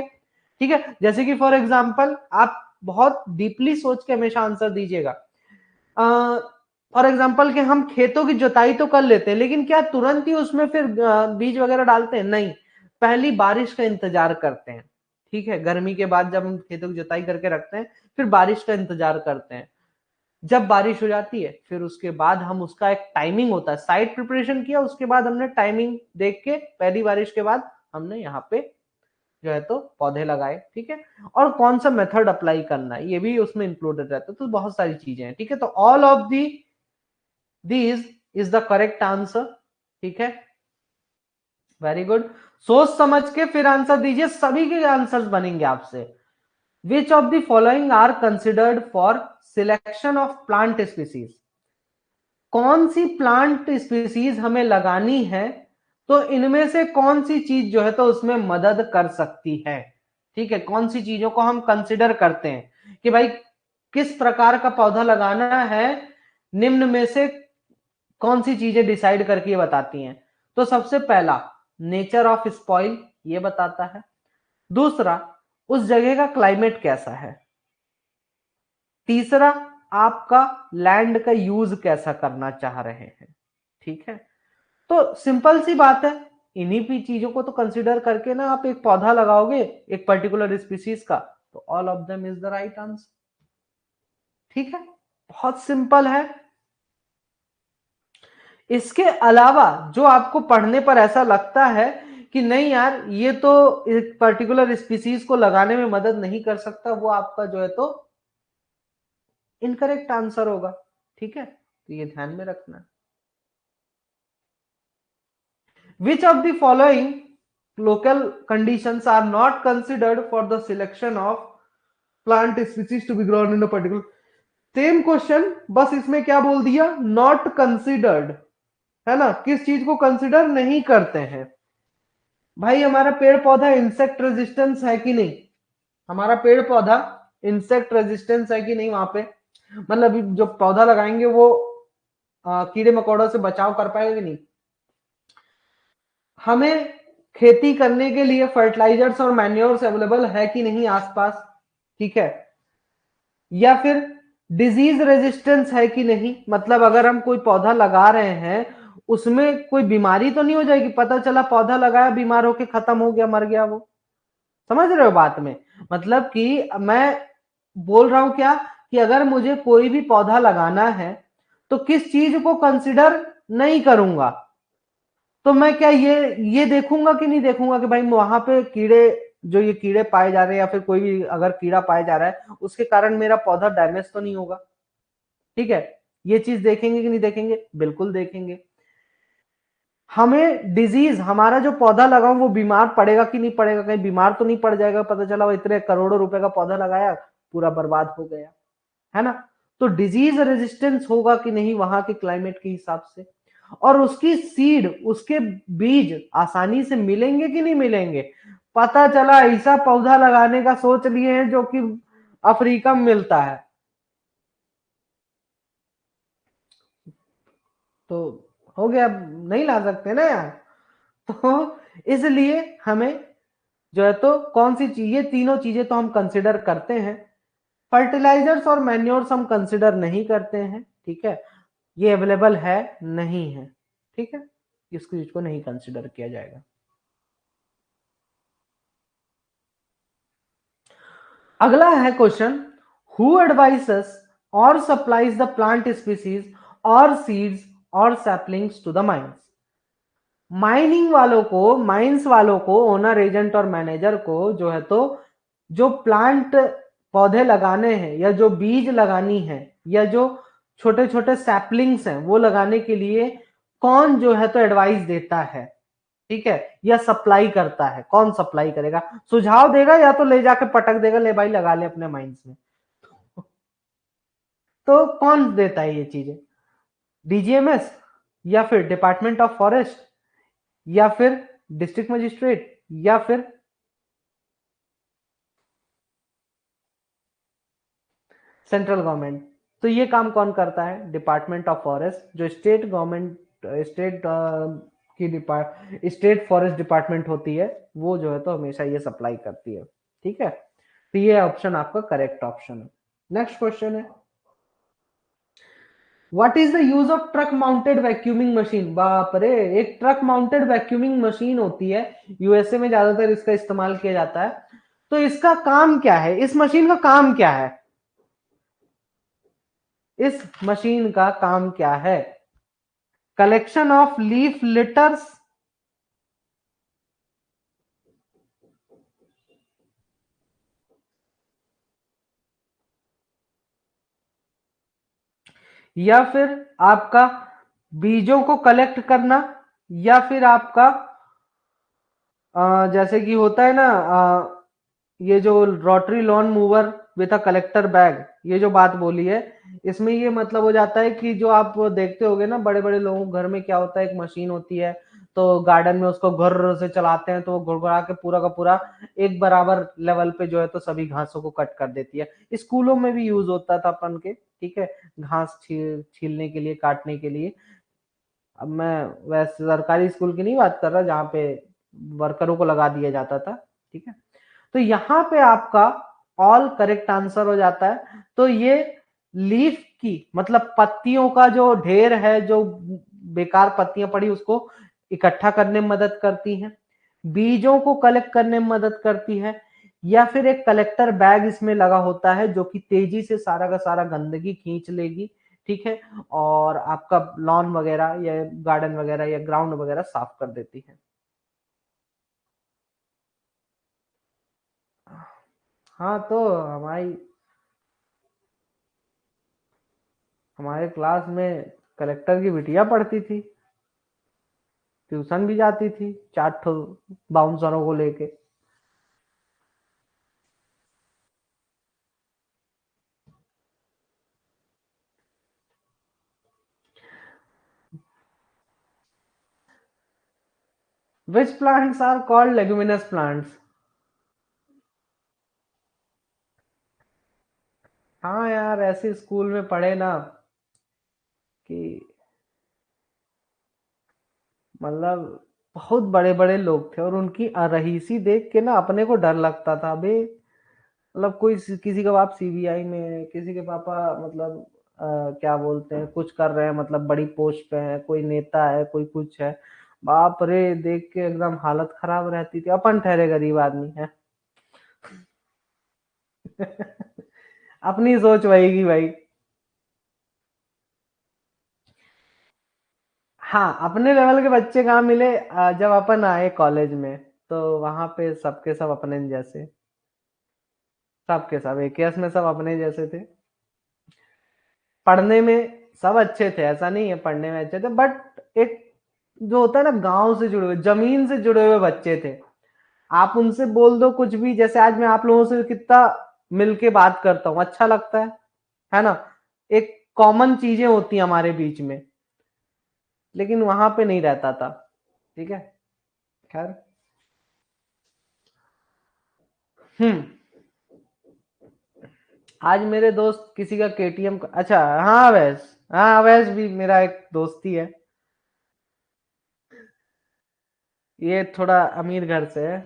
ठीक है। जैसे कि फॉर एग्जाम्पल आप बहुत डीपली सोच के हमेशा आंसर दीजिएगा। फॉर एग्जाम्पल कि हम खेतों की जुताई तो कर लेते हैं, लेकिन क्या तुरंत ही उसमें फिर बीज वगैरह डालते हैं? नहीं, पहली बारिश का इंतजार करते हैं। ठीक है, गर्मी के बाद जब हम खेतों की जुताई करके रखते हैं, फिर बारिश का इंतजार करते हैं। जब बारिश हो जाती है, फिर उसके बाद हम उसका एक टाइमिंग होता है, साइट प्रिपरेशन किया, उसके बाद हमने टाइमिंग देख के पहली बारिश के बाद हमने यहाँ पे जो है तो पौधे लगाए। ठीक है, और कौन सा मेथड अप्लाई करना है ये भी उसमें इंक्लूडेड रहता है। तो बहुत सारी चीजें हैं। ठीक है, तो all of the this is the correct answer. ठीक है, वेरी गुड। सोच समझ के फिर आंसर दीजिए, सभी के आंसर्स बनेंगे आपसे। Which of the following are considered for selection of plant species? कौन सी प्लांट स्पीसीज हमें लगानी है, तो इनमें से कौन सी चीज जो है तो उसमें मदद कर सकती है? ठीक है, कौन सी चीजों को हम कंसिडर करते हैं कि भाई किस प्रकार का पौधा लगाना है, निम्न में से कौन सी चीजें डिसाइड करके ये बताती हैं? तो सबसे पहला, नेचर ऑफ स्पॉइल, ये बताता है। दूसरा, उस जगह का क्लाइमेट कैसा है। तीसरा, आपका लैंड का यूज कैसा करना चाह रहे हैं। ठीक है, तो सिंपल सी बात है, इन्हीं भी चीजों को तो कंसिडर करके ना आप एक पौधा लगाओगे एक पर्टिकुलर स्पीसीज का, तो all of them is the right answer. ठीक है, बहुत सिंपल है। इसके अलावा जो आपको पढ़ने पर ऐसा लगता है कि नहीं यार ये तो एक पर्टिकुलर स्पीसीज को लगाने में मदद नहीं कर सकता, वो आपका जो है तो इनकरेक्ट आंसर होगा। ठीक है, तो ये ध्यान में रखना है। Which of the following local conditions are not considered for the selection of plant species to be grown in a particular? Same question, बस इसमें क्या बोल दिया, नॉट कंसिडर्ड, है ना, किस चीज को कंसिडर नहीं करते हैं। भाई हमारा पेड़ पौधा इंसेक्ट रेजिस्टेंस है कि नहीं, हमारा पेड़ पौधा इंसेक्ट रेजिस्टेंस है कि नहीं वहां पे, मतलब जो पौधा लगाएंगे वो कीड़े मकोड़ों से बचाव कर पाएगा कि नहीं। हमें खेती करने के लिए फर्टिलाइजर्स और मैन्योर्स अवेलेबल है कि नहीं आसपास। ठीक है, या फिर डिजीज रेजिस्टेंस है कि नहीं, मतलब अगर हम कोई पौधा लगा रहे हैं उसमें कोई बीमारी तो नहीं हो जाएगी, पता चला पौधा लगाया बीमार होके खत्म हो गया, मर गया वो। समझ रहे हो बात में, मतलब कि मैं बोल रहा हूं क्या कि अगर मुझे कोई भी पौधा लगाना है तो किस चीज को कंसिडर नहीं करूंगा, तो मैं क्या ये देखूंगा कि नहीं देखूंगा कि भाई वहां पे कीड़े, जो ये कीड़े पाए जा रहे हैं या फिर कोई भी अगर कीड़ा पाया जा रहा है उसके कारण मेरा पौधा डैमेज तो नहीं होगा। ठीक है, ये चीज देखेंगे कि नहीं देखेंगे, बिल्कुल देखेंगे। हमें डिजीज, हमारा जो पौधा लगाऊं वो बीमार पड़ेगा कि नहीं पड़ेगा, कहीं बीमार तो नहीं पड़ जाएगा, पता चला वो इतने करोड़ों रुपए का पौधा लगाया पूरा बर्बाद हो गया, है ना। तो डिजीज रेजिस्टेंस होगा कि नहीं वहां के क्लाइमेट के हिसाब से, और उसकी सीड, उसके बीज आसानी से मिलेंगे कि नहीं मिलेंगे। पता चला ऐसा पौधा लगाने का सोच लिए हैं जो कि अफ्रीका में मिलता है, तो हो गया, नहीं ला सकते ना यार। तो इसलिए हमें जो है तो कौन सी चीज, ये तीनों चीजें तो हम कंसिडर करते हैं। फर्टिलाइजर्स और मैन्योर्स हम कंसिडर नहीं करते हैं। ठीक है, ये अवेलेबल है नहीं है। ठीक है, इस चीज को नहीं कंसिडर किया जाएगा। अगला है क्वेश्चन, हु एडवाइसेस और सप्लाइज द प्लांट स्पीसीज और सीड्स और saplings to the mines? Mining वालों को, माइंस वालों को, ओनर एजेंट और मैनेजर को जो है तो जो प्लांट पौधे लगाने हैं या जो बीज लगानी है या जो छोटे छोटे सैपलिंग्स हैं वो लगाने के लिए कौन जो है तो एडवाइस देता है? ठीक है, या सप्लाई करता है, कौन सप्लाई करेगा, सुझाव देगा या तो ले जाके पटक देगा, ले भाई लगा ले अपने माइंस में। तो कौन देता है ये चीजें? डीजीएमएस, या फिर डिपार्टमेंट ऑफ फॉरेस्ट, या फिर डिस्ट्रिक्ट मजिस्ट्रेट, या फिर सेंट्रल गवर्नमेंट? तो ये काम कौन करता है? डिपार्टमेंट ऑफ फॉरेस्ट, जो स्टेट गवर्नमेंट, स्टेट की स्टेट फॉरेस्ट डिपार्टमेंट होती है, वो जो है तो हमेशा ये सप्लाई करती है। ठीक है, तो ये ऑप्शन आपका करेक्ट ऑप्शन है। नेक्स्ट क्वेश्चन है, what is the use of truck mounted vacuuming machine? बाप रे, एक ट्रक माउंटेड वैक्यूमिंग मशीन होती है, यूएसए में ज्यादातर इसका इस्तेमाल किया जाता है। तो इसका काम क्या है, इस मशीन का काम क्या है, इस मशीन का काम क्या है? कलेक्शन ऑफ लीफ लिटर्स, या फिर आपका बीजों को कलेक्ट करना, या फिर आपका जैसे कि होता है ना, ये जो rotary lawn mower with a collector bag, ये जो बात बोली है, इसमें ये मतलब हो जाता है कि जो आप देखते होगे ना, बड़े बड़े लोगों के घर में क्या होता है, एक मशीन होती है, तो गार्डन में उसको घर से चलाते हैं, तो वो घुड़घुड़ा के पूरा का पूरा एक बराबर लेवल पे जो है तो सभी घासों को कट कर देती है। स्कूलों में भी यूज होता था अपन के, ठीक है, घास छीलने के लिए, काटने के लिए। अब मैं वैसे सरकारी स्कूल की नहीं बात कर रहा जहाँ पे वर्करों को लगा दिया जाता था, ठीक है। तो यहां पे आपका ऑल करेक्ट आंसर हो जाता है। तो ये लीफ की मतलब पत्तियों का जो ढेर है, जो बेकार पत्तियां पड़ी उसको इकट्ठा करने में मदद करती हैं, बीजों को कलेक्ट करने में मदद करती है, या फिर एक कलेक्टर बैग इसमें लगा होता है जो कि तेजी से सारा का सारा गंदगी खींच लेगी, ठीक है, और आपका लॉन वगैरह या गार्डन वगैरह या ग्राउंड वगैरह साफ कर देती है। हाँ, तो हमारे क्लास में कलेक्टर की बिटिया पढ़ती थी, ट्यूशन भी जाती थी, 4 ठो बाउंसरों को लेके। Which plants are called leguminous plants? हाँ यार, ऐसे स्कूल में पढ़े ना कि मतलब बहुत बड़े बड़े लोग थे, और उनकी रहीसी देख के ना अपने को डर लगता था बे। मतलब कोई किसी का बाप सीबीआई में है, किसी के पापा मतलब क्या बोलते हैं, कुछ कर रहे हैं, मतलब बड़ी पोस्ट पे है, कोई नेता है, कोई कुछ है, बाप रे देख के एकदम हालत खराब रहती थी। अपन ठहरे गरीब आदमी है। अपनी सोच वही की भाई। हाँ, अपने लेवल के बच्चे कहाँ मिले, जब अपन आए कॉलेज में, तो वहां पे सबके सब अपने जैसे, सबके सब एकेएस में सब अपने जैसे थे। पढ़ने में सब अच्छे थे, ऐसा नहीं है, पढ़ने में अच्छे थे, बट एक जो होता है ना, गांव से जुड़े हुए, जमीन से जुड़े हुए बच्चे थे। आप उनसे बोल दो कुछ भी, जैसे आज मैं आप लोगों से कितना मिलके बात करता हूँ, अच्छा लगता है ना, एक कॉमन चीजें होती हैं हमारे बीच में, लेकिन वहां पे नहीं रहता था, ठीक है। खैर। हम्म। आज मेरे दोस्त किसी का केटीएम का, अच्छा, हाँ अवैस, हाँ अवैस भी मेरा एक दोस्त ही है। ये थोड़ा अमीर घर से है।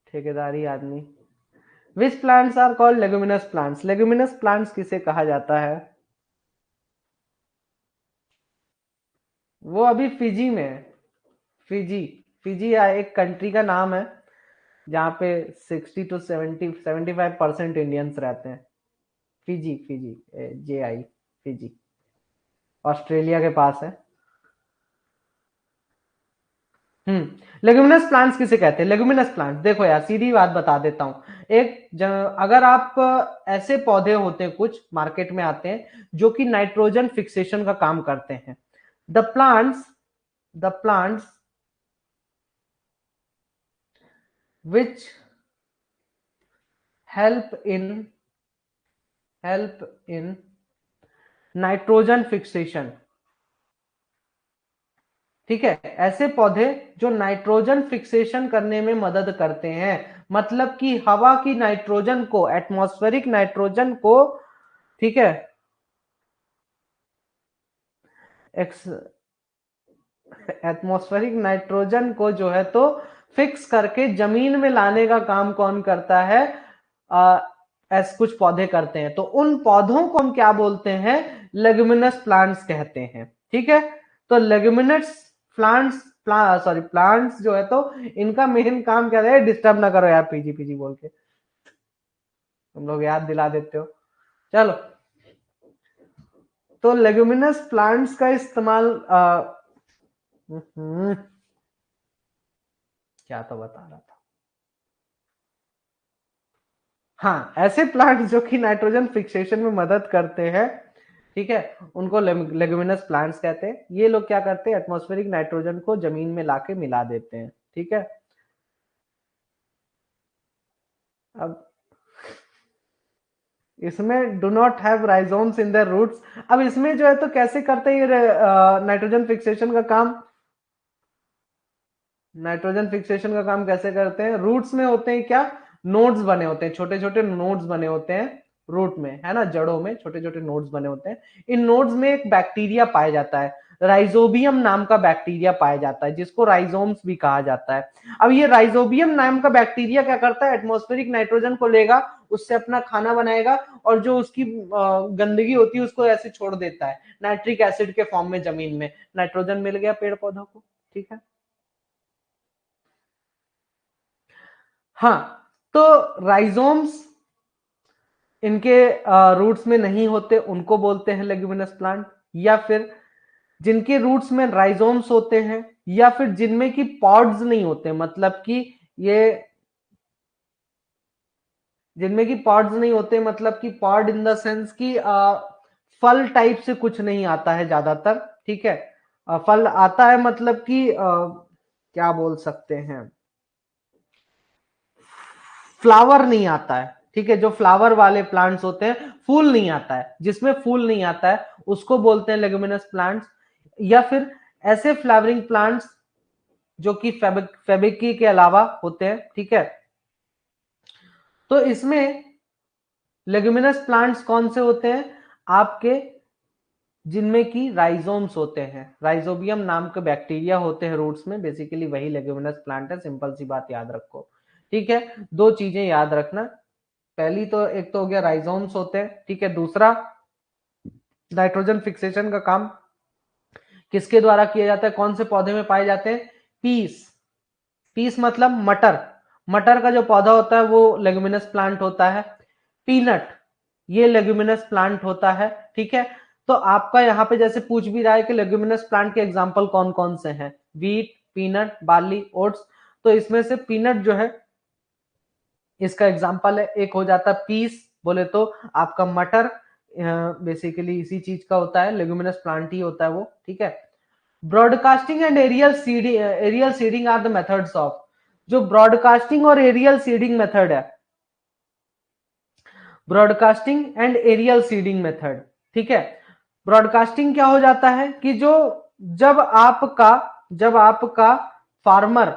ठेकेदारी आदमी। Which plants are called leguminous plants? Leguminous plants किसे कहा जाता है? वो अभी फिजी में है। फिजी। फिजी एक कंट्री का नाम है, जहाँ पे 60 to 75% इंडियंस रहते हैं। Fiji, Fiji, JI, Fiji, Australia के पास है। लेगुमिनस प्लांट्स किसे कहते हैं? लेगुमिनस प्लांट, देखो यार सीधी बात बता देता हूं। अगर आप ऐसे पौधे होते हैं, कुछ मार्केट में आते हैं जो कि नाइट्रोजन फिक्सेशन का काम करते हैं। The plants which help in help in nitrogen fixation, ठीक है, ऐसे पौधे जो नाइट्रोजन फिक्सेशन करने में मदद करते हैं, मतलब कि हवा की नाइट्रोजन को, एटमॉस्फेरिक नाइट्रोजन को, ठीक है, एक्स एटमॉस्फेरिक नाइट्रोजन को जो है तो फिक्स करके जमीन में लाने का काम कौन करता है? ऐसे कुछ पौधे करते हैं, तो उन पौधों को हम क्या बोलते हैं? लेगुमिनस प्लांट्स कहते हैं। ठीक है, तो लेगुमिनस प्लांट्स सॉरी प्लांट्स जो है, तो इनका मेन काम क्या है? डिस्टर्ब ना करो यार पीजी पीजी बोल के, तुम लोग याद दिला देते हो। चलो, तो लेगुमिनस प्लांट्स का इस्तेमाल क्या तो बता रहा था। हाँ, ऐसे प्लांट्स जो कि नाइट्रोजन फिक्सेशन में मदद करते हैं, ठीक है, उनको लेगुमिनस प्लांट्स कहते हैं। ये लोग क्या करते हैं? एटमॉस्फेरिक नाइट्रोजन को जमीन में लाके मिला देते हैं। ठीक है, अब इसमें do not have rhizomes in their roots. अब इसमें जो है तो कैसे करते हैं ये नाइट्रोजन फिक्सेशन का काम? नाइट्रोजन फिक्सेशन का काम कैसे करते हैं? रूट्स में होते हैं क्या? नोड्स बने होते हैं, छोटे छोटे नोड्स बने होते हैं रूट में, है ना, जड़ों में छोटे छोटे नोड्स बने होते हैं। इन नोड्स में एक बैक्टीरिया पाया जाता है, राइजोबियम नाम का बैक्टीरिया पाया जाता है, जिसको राइजोम्स भी कहा जाता है। अब ये राइजोबियम नाम का बैक्टीरिया क्या करता है? एटमॉस्फेरिक नाइट्रोजन को लेगा, उससे अपना खाना बनाएगा, और जो उसकी गंदगी होती है उसको ऐसे छोड़ देता है नाइट्रिक एसिड के फॉर्म में जमीन में। नाइट्रोजन मिल गया पेड़ पौधों को। ठीक है, हाँ, तो राइजोम्स इनके रूट्स में नहीं होते, उनको बोलते हैं लेग्यूमिनस प्लांट। या फिर जिनके रूट्स में राइजोम्स होते हैं, या फिर जिनमें की पॉड्स नहीं होते, मतलब कि ये जिनमें की पॉड्स नहीं होते, मतलब कि पॉड इन द सेंस की फल टाइप से कुछ नहीं आता है ज्यादातर। ठीक है, फल आता है, मतलब कि क्या बोल सकते हैं, फ्लावर नहीं आता है। ठीक है, जो फ्लावर वाले प्लांट्स होते हैं, फूल नहीं आता है, जिसमें फूल नहीं आता है उसको बोलते हैं लेगुमिनस प्लांट्स। या फिर ऐसे फ्लावरिंग प्लांट्स जो कि फेबिकी के अलावा होते हैं। ठीक है, तो इसमें लेगुमिनस प्लांट्स कौन से होते हैं आपके? जिनमें की राइजोम्स होते हैं, राइजोबियम नाम के बैक्टीरिया होते हैं रूट्स में, बेसिकली वही लेगुमिनस प्लांट है। सिंपल सी बात याद रखो। ठीक है, दो चीजें याद रखना, पहली तो एक तो हो गया राइजोम्स होते हैं। ठीक है, दूसरा नाइट्रोजन फिक्सेशन का काम किसके द्वारा किया जाता है? कौन से पौधे में पाए जाते हैं? पीस। पीस मतलब मटर। मटर का जो पौधा होता है वो लेगुमिनस प्लांट होता है। पीनट, ये लेगुमिनस प्लांट होता है। ठीक है, तो आपका यहाँ पे जैसे पूछ भी रहा है कि लेगुमिनस प्लांट के एग्जाम्पल कौन कौन से हैं? Wheat, peanut, barley, oats. तो इसमें से पीनट जो है इसका एग्जाम्पल है। एक हो जाता है पीस, बोले तो आपका मटर, बेसिकली इसी चीज का होता है, लेगुमिनस प्लांट ही होता है वो। ठीक है, broadcasting and aerial seeding are the methods of. जो ब्रॉडकास्टिंग और एरियल सीडिंग मेथड है, broadcasting and aerial seeding method. ठीक है, ब्रॉडकास्टिंग क्या हो जाता है कि जो जब आपका जब आपका फार्मर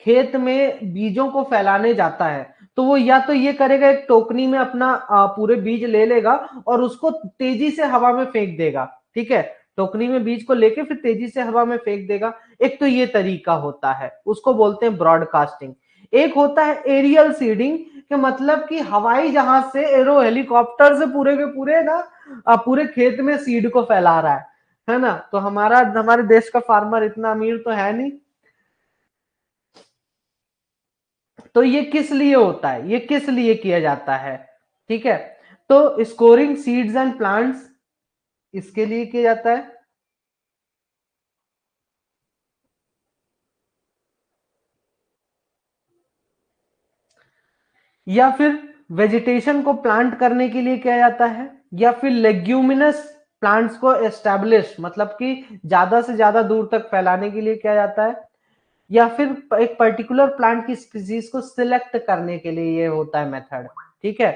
खेत में बीजों को फैलाने जाता है, तो वो या तो ये करेगा, एक टोकनी में अपना पूरे बीज ले लेगा और उसको तेजी से हवा में फेंक देगा। ठीक है, टोकनी में बीज को लेके फिर तेजी से हवा में फेंक देगा। एक तो ये तरीका होता है, उसको बोलते हैं ब्रॉडकास्टिंग। एक होता है एरियल सीडिंग, कि मतलब कि हवाई जहाज से, एरो हेलीकॉप्टर से पूरे के पूरे ना पूरे खेत में सीड को फैला रहा है ना। तो हमारे देश का फार्मर इतना अमीर तो है नहीं। तो ये किस लिए होता है? ये किस लिए किया जाता है? ठीक है, तो स्कोरिंग सीड्स एंड प्लांट्स इसके लिए किया जाता है। या फिर वेजिटेशन को प्लांट करने के लिए किया जाता है। या फिर लेग्यूमिनस प्लांट्स को एस्टेब्लिश, मतलब कि ज्यादा से ज्यादा दूर तक फैलाने के लिए किया जाता है। या फिर एक पर्टिकुलर प्लांट की स्पीसीज को सिलेक्ट करने के लिए ये होता है मेथड। ठीक है,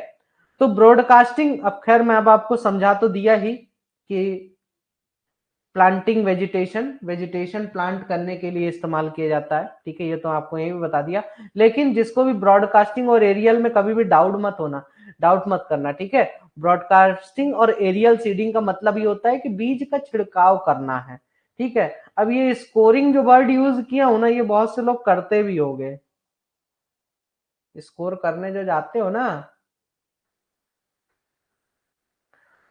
तो ब्रॉडकास्टिंग, अब खैर मैं अब आपको समझा तो दिया ही कि प्लांटिंग वेजिटेशन प्लांट करने के लिए इस्तेमाल किया जाता है। ठीक है, ये तो आपको यही भी बता दिया। लेकिन जिसको भी ब्रॉडकास्टिंग और एरियल में कभी भी डाउट मत करना। ठीक है, ब्रॉडकास्टिंग और एरियल सीडिंग का मतलब ये होता है कि बीज का छिड़काव करना है। ठीक है। अब ये स्कोरिंग जो वर्ड यूज किया हूं ना, ये बहुत से लोग करते भी होंगे, स्कोर करने जो जाते हो ना।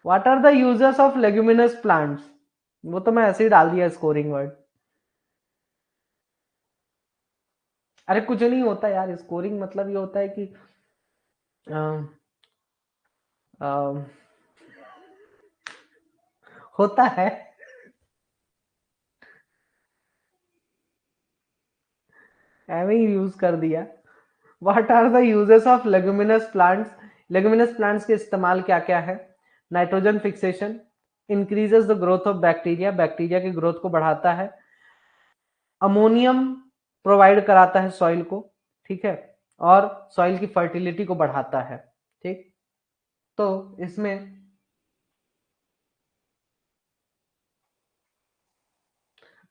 What are the users of leguminous plants, वो तो मैं ऐसे ही डाल दिया स्कोरिंग वर्ड। अरे कुछ नहीं होता यार, स्कोरिंग मतलब ये होता है कि अम, अम, होता है, एवं ही यूज कर दिया। What are the uses of leguminous plants, leguminous plants के इस्तेमाल क्या क्या है? Nitrogen fixation, increases the growth of bacteria, bacteria की ग्रोथ को बढ़ाता है। अमोनियम प्रोवाइड कराता है सॉइल को, ठीक है, और सॉइल की फर्टिलिटी को बढ़ाता है। ठीक, तो इसमें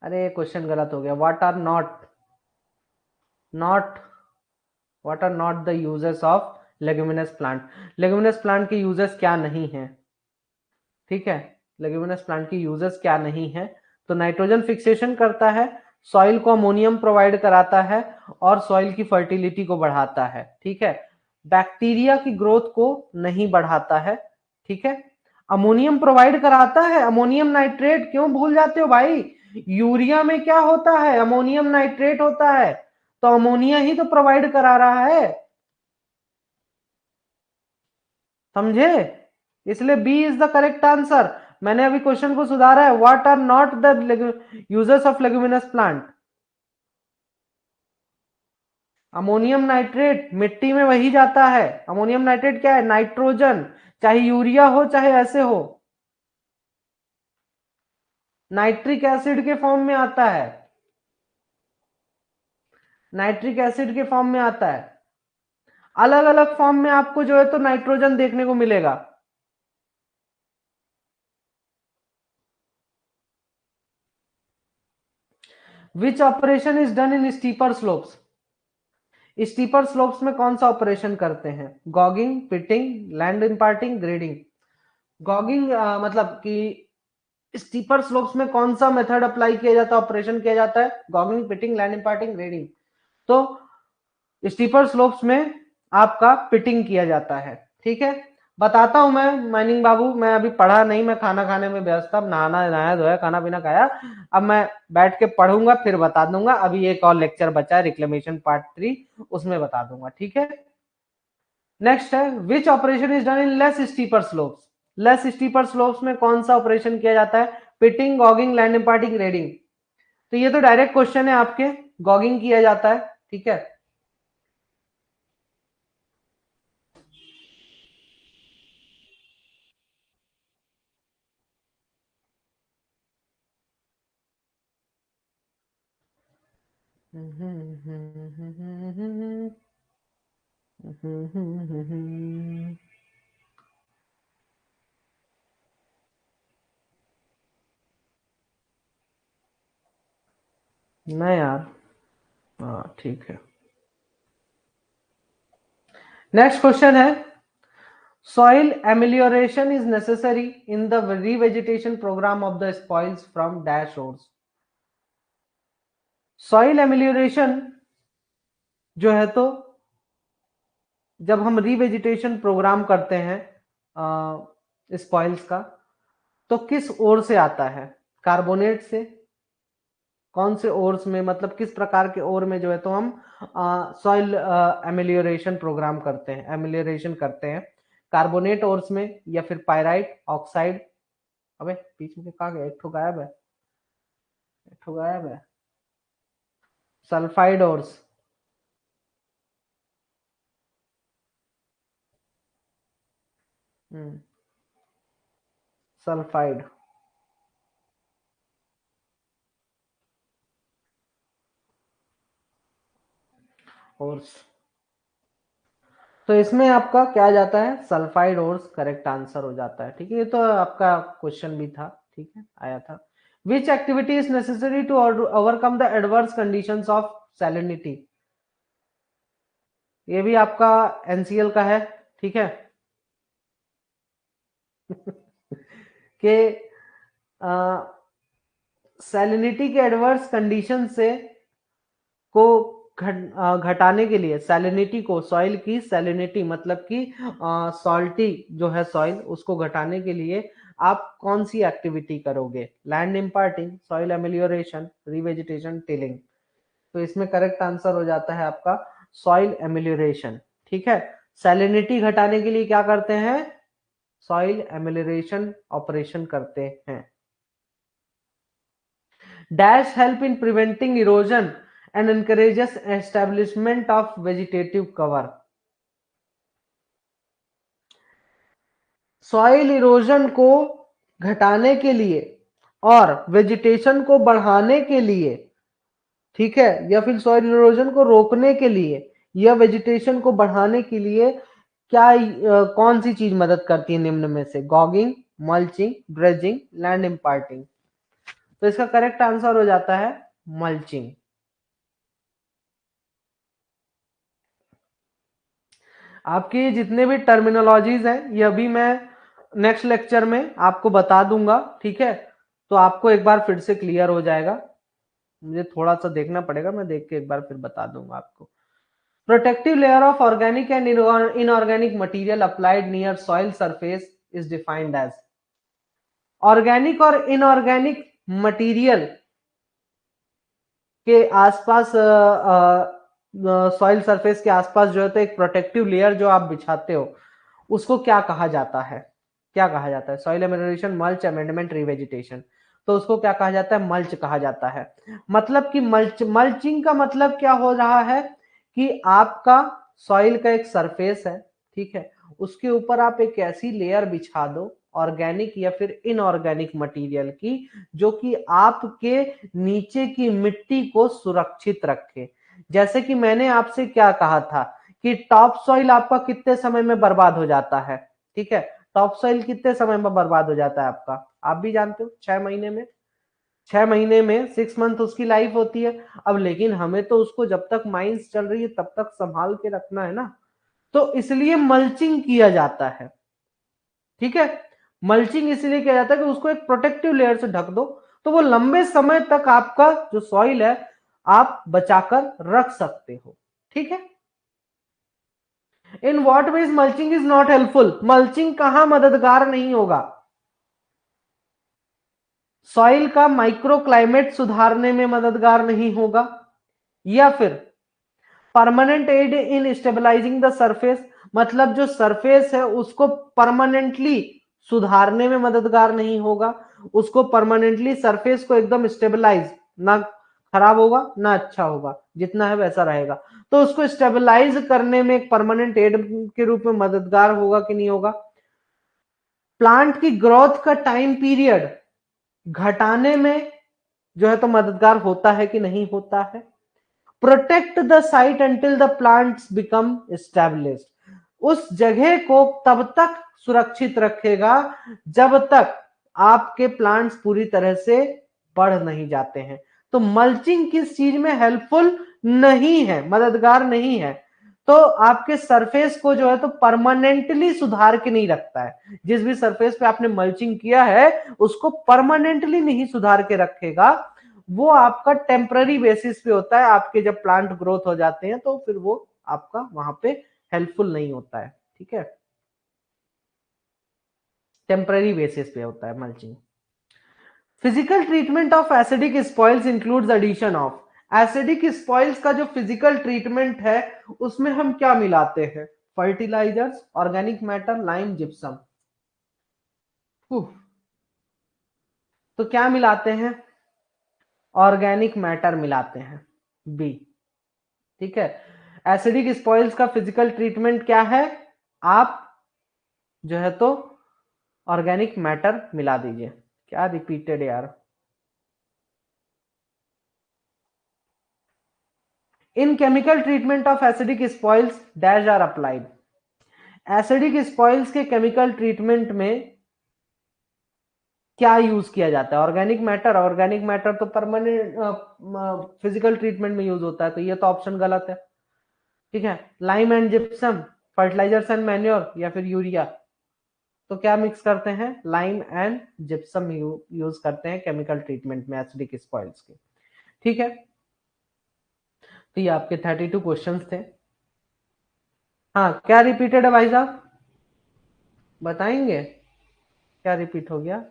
अरे क्वेश्चन गलत हो गया। Not what are not the uses of leguminous plant, leguminous plant के यूजेस क्या नहीं है? ठीक है, लेगुमिनस प्लांट की यूजेस क्या नहीं है? तो नाइट्रोजन फिक्सेशन करता है, सॉइल को अमोनियम प्रोवाइड कराता है, और सॉइल की फर्टिलिटी को बढ़ाता है। ठीक है, बैक्टीरिया की ग्रोथ को नहीं बढ़ाता है। ठीक है, अमोनियम प्रोवाइड कराता है, अमोनियम नाइट्रेट, क्यों भूल जाते हो भाई? यूरिया में क्या होता है? अमोनियम नाइट्रेट होता है, तो अमोनिया ही तो प्रोवाइड करा रहा है, समझे? इसलिए B is the correct answer. मैंने अभी क्वेश्चन को सुधारा है, what are not the users of leguminous plant? Ammonium nitrate मिट्टी में वही जाता है। अमोनियम नाइट्रेट क्या है? नाइट्रोजन, चाहे यूरिया हो चाहे ऐसे हो, नाइट्रिक एसिड के फॉर्म में आता है, नाइट्रिक एसिड के फॉर्म में आता है। अलग अलग फॉर्म में आपको जो है तो नाइट्रोजन देखने को मिलेगा। Which operation is done in steeper slopes, steeper slopes में कौन सा ऑपरेशन करते हैं? Gouging, pitting, land imparting, grading. Gouging मतलब कि स्टीपर स्लोप्स में कौन सा मेथड अप्लाई किया जाता है, ऑपरेशन किया जाता है? गॉगिंग, पिटिंग, लैंड इम्पार्टिंग, ग्रेडिंग। तो स्टीपर स्लोप्स में आपका पिटिंग किया जाता है। ठीक है, बताता हूं मैं माइनिंग बाबू, मैं अभी पढ़ा नहीं, मैं खाना खाने में व्यस्त था, नहाना नहाया धोया, खाना पीना खाया, अब मैं बैठ के पढ़ूंगा फिर बता दूंगा। अभी एक और लेक्चर बचा है, रिक्लेमेशन पार्ट 3, उसमें बता दूंगा। ठीक है, नेक्स्ट है, which operation is done in less steeper slopes, less steeper slopes में कौन सा ऑपरेशन किया जाता है? Pitting, gouging, land imparting, grading. तो ये तो डायरेक्ट क्वेश्चन है आपके, गॉगिंग किया जाता है। ठीक है, नहीं यार, हाँ ठीक है। नेक्स्ट क्वेश्चन है, soil amelioration is necessary in the revegetation programme of the spoils from dash roads. Soil amelioration जो है तो जब हम रीवेजिटेशन प्रोग्राम करते हैं स्पॉइल्स का, तो किस ओर से आता है? कार्बोनेट से? कौन से ओर्स में, मतलब किस प्रकार के ओर में जो है तो हम सॉइल एमिलियोरेशन प्रोग्राम करते हैं, एमिलियोरेशन करते हैं? कार्बोनेट ओर्स में, या फिर पायराइट, ऑक्साइड, अबे बीच में कहा गया, एक ठो गायब है, एक ठो गायब है, सल्फाइड ओर्स, सल्फाइड ओर्स। तो इसमें आपका क्या आ जाता है? सल्फाइड ओर्स करेक्ट आंसर हो जाता है। ठीक है, ये तो आपका क्वेश्चन भी था, ठीक है, आया था। Which activity is necessary to overcome the adverse conditions of salinity, ये भी आपका एनसीएल का है। ठीक है, कि सैलिनिटी के एडवर्स कंडीशन से को घटाने के लिए, सैलिनिटी को, सॉइल की सैलिनिटी मतलब कि सॉल्टी जो है सॉइल, उसको घटाने के लिए आप कौन सी एक्टिविटी करोगे? Land imprinting, soil amelioration, revegetation, tilling. तो इसमें करेक्ट आंसर हो जाता है आपका सॉइल एमेलियोरेशन। ठीक है, सैलिनिटी घटाने के लिए क्या करते हैं? सॉइल एमेलियोरेशन ऑपरेशन करते हैं। Dash help in preventing erosion and encourages establishment of vegetative cover. Soil erosion को घटाने के लिए और वेजिटेशन को बढ़ाने के लिए, ठीक है, या फिर सॉइल इरोजन को रोकने के लिए या वेजिटेशन को बढ़ाने के लिए क्या कौन सी चीज मदद करती है निम्न में से? गॉगिंग, मल्चिंग, ड्रेजिंग, लैंड इम्पार्टिंग। तो इसका करेक्ट आंसर हो जाता है मल्चिंग। आपके जितने भी टर्मिनोलॉजीज हैं ये अभी मैं नेक्स्ट लेक्चर में आपको बता दूंगा, ठीक है, तो आपको एक बार फिर से क्लियर हो जाएगा। मुझे थोड़ा सा देखना पड़ेगा, मैं देख के एक बार फिर बता दूंगा आपको। Protective layer of organic and inorganic material applied near soil surface is defined as. Organic और इनऑर्गेनिक मटेरियल के आसपास, सॉइल सरफेस के आसपास जो है तो एक प्रोटेक्टिव लेयर जो आप बिछाते हो उसको क्या कहा जाता है? क्या कहा जाता है? Soil amelioration, mulch, amendment, revegetation. तो उसको क्या कहा जाता है? मल्च कहा जाता है। मतलब कि मल्चिंग का मतलब क्या हो रहा है कि आपका सॉइल का एक सरफेस है, ठीक है, उसके ऊपर आप एक ऐसी लेयर बिछा दो ऑर्गेनिक या फिर इनऑर्गेनिक मटेरियल की, जो कि आपके नीचे की मिट्टी को सुरक्षित रखे। जैसे कि मैंने आपसे क्या कहा था कि टॉप सॉइल आपका कितने समय में बर्बाद हो जाता है? ठीक है, टॉप सॉइल कितने समय में बर्बाद हो जाता है आपका? आप भी जानते हो, 6 महीने में। 6 महीने में 6 मंथ उसकी लाइफ होती है। अब लेकिन हमें तो उसको जब तक माइंस चल रही है तब तक संभाल के रखना है ना, तो इसलिए मल्चिंग किया जाता है। ठीक है, मल्चिंग इसलिए किया जाता है कि उसको एक प्रोटेक्टिव लेयर से ढक दो, तो वो लंबे समय तक आपका जो सॉइल है आप बचाकर रख सकते हो। ठीक है, in what veg mulching is not helpful? Mulching कहां मददगार नहीं होगा? सॉइल का माइक्रो क्लाइमेट सुधारने में मददगार नहीं होगा, या फिर permanent aid in stabilising the surface, मतलब जो सरफेस है उसको परमानेंटली सुधारने में मददगार नहीं होगा, उसको परमानेंटली सरफेस को एकदम स्टेबलाइज, ना खराब होगा ना अच्छा होगा, जितना है वैसा रहेगा, तो उसको स्टेबलाइज करने में एक परमानेंट एड के रूप में मददगार होगा कि नहीं होगा? प्लांट की ग्रोथ का टाइम पीरियड घटाने में जो है तो मददगार होता है कि नहीं होता है? Protect the site until the plants become established, उस जगह को तब तक सुरक्षित रखेगा जब तक आपके प्लांट्स पूरी तरह से बढ़ नहीं जाते हैं। तो मल्चिंग किस चीज में हेल्पफुल नहीं है, मददगार नहीं है? तो आपके सरफेस को जो है तो परमानेंटली सुधार के नहीं रखता है। जिस भी सरफेस पे आपने मल्चिंग किया है उसको परमानेंटली नहीं सुधार के रखेगा, वो आपका टेम्पररी बेसिस पे होता है। आपके जब प्लांट ग्रोथ हो जाते हैं तो फिर वो आपका वहां पे हेल्पफुल नहीं होता है। ठीक है, टेम्पररी बेसिस पे होता है mulching. Physical treatment of acidic spoils includes addition of. Acidic spoils का जो फिजिकल ट्रीटमेंट है उसमें हम क्या मिलाते हैं? Fertilisers, organic matter, lime, gypsum. तो क्या मिलाते हैं? ऑर्गेनिक मैटर मिलाते हैं, बी। ठीक है, एसिडिक स्पॉइल्स का फिजिकल ट्रीटमेंट क्या है? आप जो है तो ऑर्गेनिक मैटर मिला दीजिए। क्या रिपीटेड यार। In chemical treatment of acidic spoils dash are applied. Acidic spoils के केमिकल ट्रीटमेंट में क्या यूज किया जाता है? Organic matter. ऑर्गेनिक मैटर तो परमानेंट फिजिकल ट्रीटमेंट में यूज होता है, तो ये तो ऑप्शन गलत है। ठीक है, lime and gypsum, fertilisers and manure, या फिर यूरिया। तो क्या मिक्स करते हैं, लाइम एंड जिप्सम यूज करते हैं केमिकल ट्रीटमेंट में एसिडिक स्पॉइल्स के। ठीक है, तो ये आपके 32 क्वेश्चंस थे। हाँ, क्या रिपीटेड है भाई साहब, बताएंगे क्या रिपीट हो गया?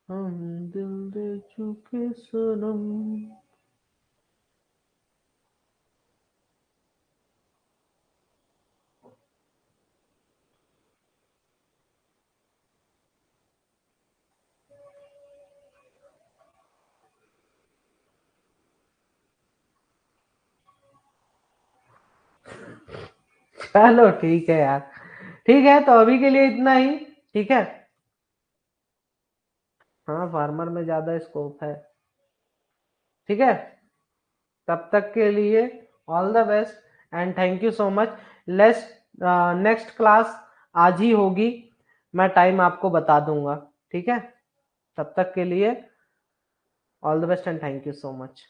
हम दिल दे चुके सनम। चलो ठीक है यार, ठीक है, तो अभी के लिए इतना ही। ठीक है, हाँ फार्मर में ज्यादा स्कोप है। ठीक है, तब तक के लिए all the best and thank you so much. Let's, next class आज ही होगी, मैं टाइम आपको बता दूंगा। ठीक है, तब तक के लिए all the best and thank you so much.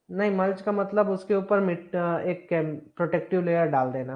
नहीं, मल्च का मतलब उसके ऊपर एक प्रोटेक्टिव लेयर डाल देना।